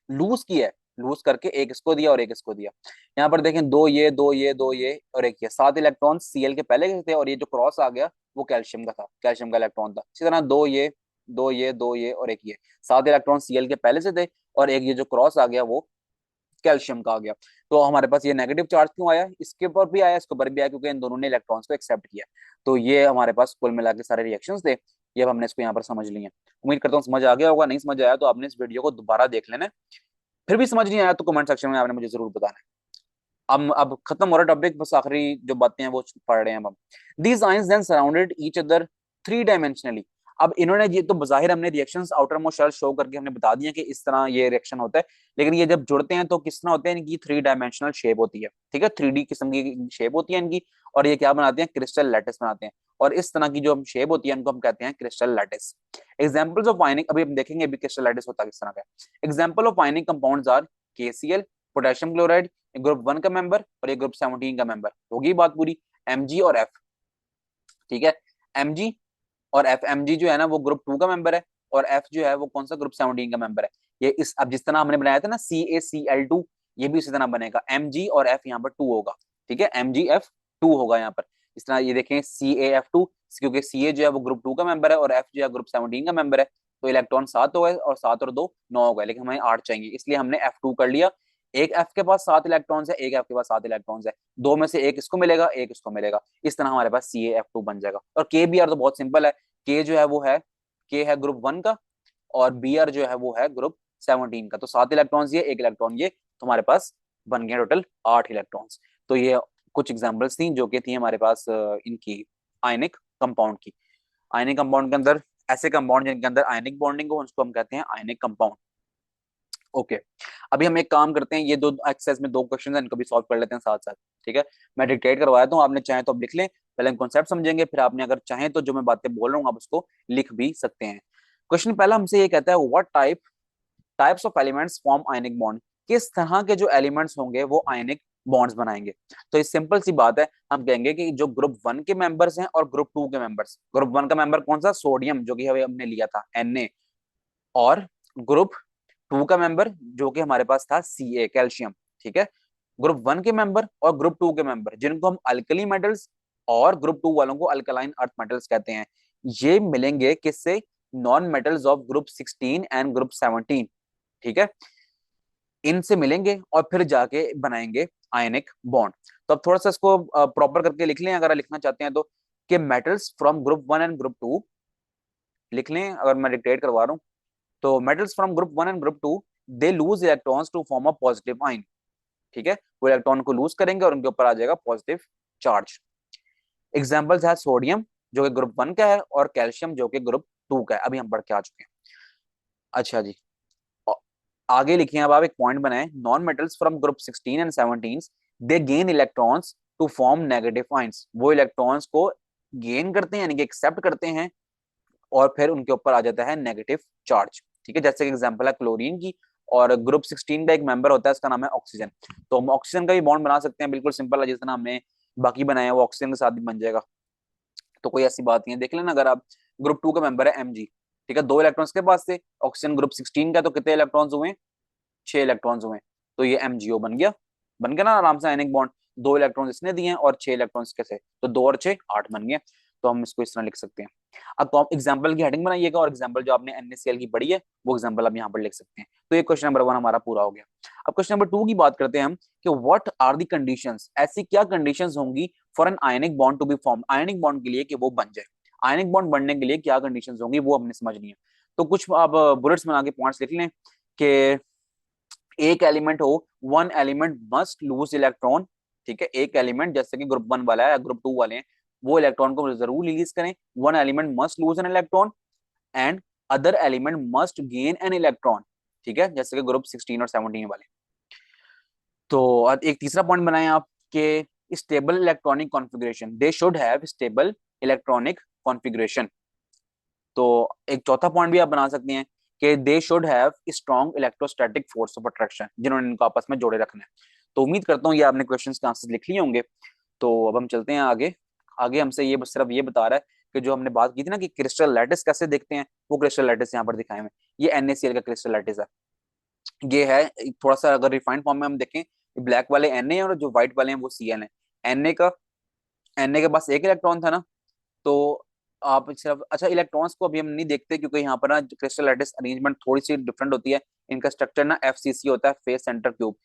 लूज किया है, लूज करके एक इसको दिया और एक इसको दिया। यहाँ पर देखें, 2 ये 2 ये 2 ये और एक ये, 7 इलेक्ट्रॉन Cl के पहले के थे और ये जो क्रॉस आ गया वो कैल्शियम का था, कैल्शियम का इलेक्ट्रॉन था। इसी तरह 2 ये 2 ये 2 ये और एक ये, 7 इलेक्ट्रॉन Cl के पहले से थे और एक ये जो क्रॉस आ गया वो कैल्शियम का आ गया। तो हमारे पास ये नेगेटिव चार्ज क्यों आया, इसके ऊपर भी आया, इसके ऊपर भी आया, क्योंकि इन दोनों ने इलेक्ट्रॉन्स को एक्सेप्ट किया। तो ये हमारे पास कुल मिला के सारे रिएक्शंस थे, ये अब हमने इसको यहाँ पर समझ लिए। उम्मीद करता हूँ समझ आ गया होगा, नहीं समझ आया तो आपने इस वीडियो को दोबारा देख लेना है। फिर भी समझ नहीं आया तो कमेंट सेक्शन में आपने मुझे जरूर बताना है। अब खत्म हो रहा टॉपिक, बस आखिरी जो बातें हैं वो पढ़ रहे हैं हम। These ions then surrounded each other 3 dimensionally. अब इन्होंने ये तो बजाहिर हमने reactions outer most shell show करके हमने बता दिया कि इस तरह ये रिएक्शन होता है, लेकिन ये जब जुड़ते हैं तो किस तरह होते हैं, इनकी 3 डायमेंशनल शेप होती है, ठीक है, 3D किस्म की शेप होती है इनकी। और ये क्या बनाते हैं, क्रिस्टल लैटिस बनाते हैं। और इस तरह की जो शेप होती है इनको हम कहते हैं crystal lattice. Examples of ionic, अभी हम देखेंगे अभी क्रिस्टल लैटिस होता किस तरह का है। Example of ionic compounds are KCl, potassium chloride, group 1 का मेंबर और ये ग्रुप 17 का मेंबर, होगी बात पूरी। Mg और F, ठीक है, Mg और F, Mg जो है ना वो ग्रुप 2 का मेंबर है और F जो है वो कौन सा, ग्रुप 17 का मेंबर है। ये इस अब जिस तरह हमने बनाया था ना CaCl2, ये भी इसी तरह बनेगा, Mg और F यहाँ पर 2 होगा, ठीक है, MgF2 होगा यहाँ पर। इस तरह ये देखें CaF2, क्योंकि Ca जो है वो ग्रुप 2 का मेंबर है और F जो है ग्रुप 17 का मेंबर है, तो इलेक्ट्रॉन 7 हो गए और 7 और 2 9 हो गए, लेकिन हमें 8 चाहिए, इसलिए हमने F2 कर लिया। एक F के पास 7 इलेक्ट्रॉन्स है, एक F के पास 7 इलेक्ट्रॉन्स है, दो में से एक इसको मिलेगा एक इसको मिलेगा, इस तरह हमारे पास CaF2 बन जाएगा। और KBr तो बहुत सिंपल है, के जो है वो है, के है ग्रुप 1 का और Br जो है वो है ग्रुप 17 का। तो 7 इलेक्ट्रॉन्स ये, एक इलेक्ट्रॉन ये, तो हमारे पास बन गया टोटल 8 इलेक्ट्रॉन्स। तो ये कुछ एग्जांपल्स थी जो कि थी हमारे पास इनकी आयनिक कंपाउंड की। आयनिक कंपाउंड के अंदर ऐसे कंपाउंड जिनके अंदर आयनिक बॉन्डिंग हो उसको हम कहते हैं आयनिक कंपाउंड। ओके, अभी हम एक काम करते हैं, ये दो एक्सरसाइज में 2 क्वेश्चन है, इनको भी सॉल्व कर लेते हैं साथ साथ, ठीक है। मैं डिक्टेट करवाया था, आपने चाहे तो अब लिख लें, पहले हम कॉन्सेप्ट समझेंगे, फिर आपने अगर चाहें तो जो मैं बातें बोल रहा हूँ आप उसको लिख भी सकते हैं। क्वेश्चन पहला हमसे ये कहता है, what types of elements form ionic bond, किस तरह के जो एलिमेंट्स होंगे वो आयनिक बॉन्ड्स बनाएंगे। तो ये सिंपल सी बात है, हम कहेंगे कि जो ग्रुप 1 के मेंबर्स हैं और ग्रुप 2 के मेंबर्स, ग्रुप 1 का मेंबर कौन सा, सोडियम जो कि हमने लिया था Na, और ग्रुप 2 का मेंबर जो कि हमारे पास था Ca, कैल्शियम, ठीक है। ग्रुप 1 के मेंबर और ग्रुप 2 के मेंबर जिनको हम अल्कली मेटल्स और ग्रुप 2 वालों को अल्कलाइन अर्थ मेटल्स कहते हैं, ये मिलेंगे किससे, non metals of group 16 and group 17, ठीक है। इनसे मिलेंगे और फिर जाके बनाएंगे आयनिक बॉन्ड। तो अब थोड़ा सा इसको प्रॉपर करके लिख लें अगर लिखना चाहते हैं तो, कि metals from group 1 and group 2, लिख लें अगर मैं डिक्टेट करवा रहा हूँ तो, metals from group 1 and group 2 they lose electrons to form a positive ion. ठीक है, वो इलेक्ट्रॉन को लूज करेंगे और उनके ऊपर आ जाएगा पॉजिटिव चार्ज। एग्जाम्पल्स है सोडियम जो कि ग्रुप 1 का है और कैल्शियम जो कि ग्रुप 2 का है, अभी हम पढ़ के आ चुके हैं। अच्छा जी, आगे लिखिए अब आप एक पॉइंट बनाए, non metals from group 16 and 17 they gain electrons to form negative ions. वो इलेक्ट्रॉन्स को गेन करते हैं यानी कि एक्सेप्ट करते हैं और फिर उनके ऊपर आ जाता है नेगेटिव चार्ज। ठीक है, जैसे कि एग्जांपल है क्लोरीन की, और ग्रुप 16 का एक मेंबर होता है, उसका नाम है ऑक्सीजन। तो हम ऑक्सीजन का भी बॉन्ड बना सकते हैं, बिल्कुल सिंपल है, जिस तरह हमने बाकी बनाया वो ऑक्सीजन के साथ भी बन जाएगा। तो कोई ऐसी बात नहीं है, देख लेना अगर आप, ग्रुप 2 का मेंबर है Mg। ठीक है, 2 इलेक्ट्रॉन्स के पास से, ऑक्सीजन ग्रुप 16 का, तो कितने इलेक्ट्रॉन्स हुए, 6 इलेक्ट्रॉन्स हुए। तो ये MgO बन गया, बन गया ना आराम से आयनिक बॉन्ड। 2 इलेक्ट्रॉन्स इसने दिए हैं और 6 इलेक्ट्रॉन्स कैसे, तो 2 और 6 8 बन गए। तो हम इसको इस तरह लिख सकते हैं। अब एग्जाम्पल की हेडिंग बनाइएगा और एग्जाम्पल जो आपने NaCl की पढ़ी है वो एग्जाम्पल आप यहाँ पर लिख सकते हैं। तो ये क्वेश्चन नंबर 1 हमारा पूरा हो गया। अब क्वेश्चन नंबर 2 की बात करते हैं हम, कि व्हाट आर दी कंडीशंस, ऐसी क्या कंडीशंस होंगी for an ionic bond to be form, ionic bond के लिए कि वो बन जाए। आयनिक बॉन्ड बनने के लिए क्या कंडीशंस होंगी वो हमने समझनी है। तो कुछ आप बुलेट्स बना के पॉइंट्स लिख लें कि एक एलिमेंट हो, one element must lose electron. ठीक है, एक एलिमेंट जैसे कि ग्रुप 1 वाला है या ग्रुप 2 वाले हैं, वो इलेक्ट्रॉन को जरूर रिलीज करें। One element must lose an electron and other element must gain an electron. ठीक है, जैसे कि ग्रुप 16 और 17 वाले। तो एक तीसरा पॉइंट बनाएं आप, कि stable electronic configuration, they should have stable electronic configuration. तो एक चौथा पॉइंट भी आप बना सकते हैं कि they should have strong electrostatic force of attraction, जिन्होंने इनको आपस में जोड़े रखना है। तो उम्मीद करता हूँ ये आपने क्वेश्चंस के आंसर लिख लिए होंगे। तो अब हम चलते हैं आगे। आगे हमसे ये बस सिर्फ ये बता रहा है कि जो हमने बात की थी ना कि क्रिस्टल लैटिस कैसे देखते हैं, वो क्रिस्टल लैटिस यहाँ पर दिखाए हुए। ये NaCl का क्रिस्टल लैटिस है। ये है थोड़ा सा, अगर रिफाइंड फॉर्म में हम देखें, ब्लैक वाले Na और जो व्हाइट वाले हैं वो Cl है। Na के पास एक इलेक्ट्रॉन था ना, तो आप सिर्फ, अच्छा इलेक्ट्रॉन्स को अभी हम नहीं देखते क्योंकि यहाँ पर ना क्रिस्टल लैटिस अरेंजमेंट थोड़ी सी डिफरेंट होती है। इनका स्ट्रक्चर ना FCC होता है, फेस सेंटर क्यूब।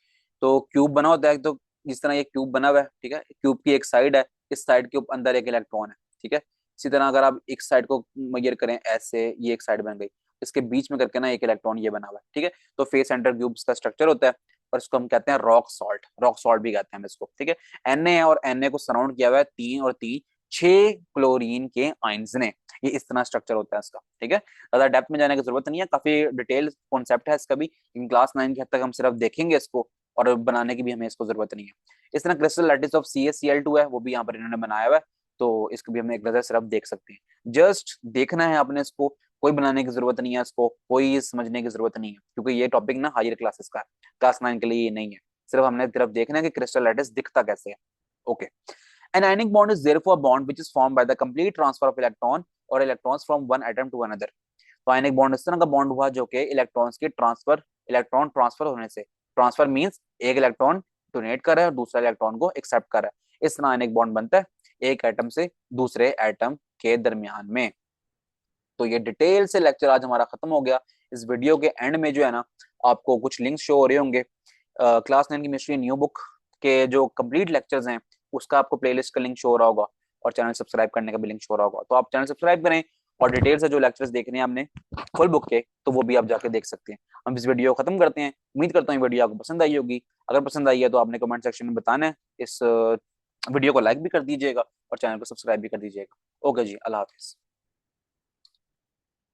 तो क्यूब बना होता है, तो जिस तरह ये क्यूब बना हुआ है, ठीक है, क्यूब की एक साइड है, इस साइड के अंदर एक इलेक्ट्रॉन है। ठीक है, इसी तरह अगर आप एक साइड को मेजर करें ऐसे, ये एक साइड बन गई, इसके बीच में करके ना एक इलेक्ट्रॉन ये बना हुआ है। ठीक है, तो फेस सेंटर क्यूब का स्ट्रक्चर होता है और इसको हम कहते हैं रॉक सॉल्ट, रॉक सॉल्ट भी कहते हैं हम इसको। ठीक है, Na को सराउंड किया हुआ है 6 क्लोरीन के आयंस ने। ये इस तरह स्ट्रक्चर होता है इसका। ठीक है, ज्यादा डेप्थ में जाने की जरूरत नहीं है, काफी डिटेल कॉन्सेप्ट है इसका भी, इन क्लास 9 की हद तक हम सिर्फ देखेंगे इसको, और बनाने की भी हमें इसको जरूरत नहीं है। इस तरह क्रिस्टल लैटिस ऑफ CaCl2 है, वो भी यहाँ पर इन्होंने बनाया हुआ है। तो इसको भी हम एक नजर सिर्फ देख सकते हैं, जस्ट देखना है आपने इसको, कोई बनाने की जरूरत नहीं है इसको, कोई समझने की जरूरत नहीं है, क्योंकि ये टॉपिक ना हायर क्लासेस का है, क्लास 9 के लिए ये नहीं है। सिर्फ हमने सिर्फ देखना है कि क्रिस्टल लैटिस दिखता कैसे है। Okay, an ionic bond is therefore a bond which is formed by the complete transfer of electron or electrons from one atom to another। तो आयनिक बॉन्ड इस तरह का बॉन्ड हुआ जो कि इलेक्ट्रॉन्स के ट्रांसफर, इलेक्ट्रॉन ट्रांसफर होने से, ट्रांसफर मींस एक इलेक्ट्रॉन डोनेट कर रहा है और दूसरा इलेक्ट्रॉन को एक्सेप्ट कर रहा है, इस तरह आयनिक बॉन्ड बनता है एक एटम से दूसरे एटम के दरमियान में। तो ये डिटेल से लेक्चर आज हमारा खत्म हो गया। इस वीडियो के एंड में जो है ना, आपको कुछ लिंक्स शो हो रहे होंगे क्लास 9 केमिस्ट्री न्यू बुक के जो कंप्लीट लेक्चर्स हैं, उसका आपको प्लेलिस्ट का लिंक शो हो रहा होगा और चैनल सब्सक्राइब करने का भी लिंक शो हो रहा होगा। तो आप चैनल सब्सक्राइब करें और डिटेल से जो लेक्चर्स देखने हैं आपने फुल बुक के, तो वो भी आप जाके देख सकते हैं। हम इस वीडियो को खत्म करते हैं। उम्मीद करता हूँ ये वीडियो आपको पसंद आई होगी। अगर पसंद आई है तो आपने कमेंट सेक्शन में बताना है। इस वीडियो को लाइक भी कर दीजिएगा और चैनल को सब्सक्राइब भी कर दीजिएगा। ओके जी, अल्लाह हाफिज।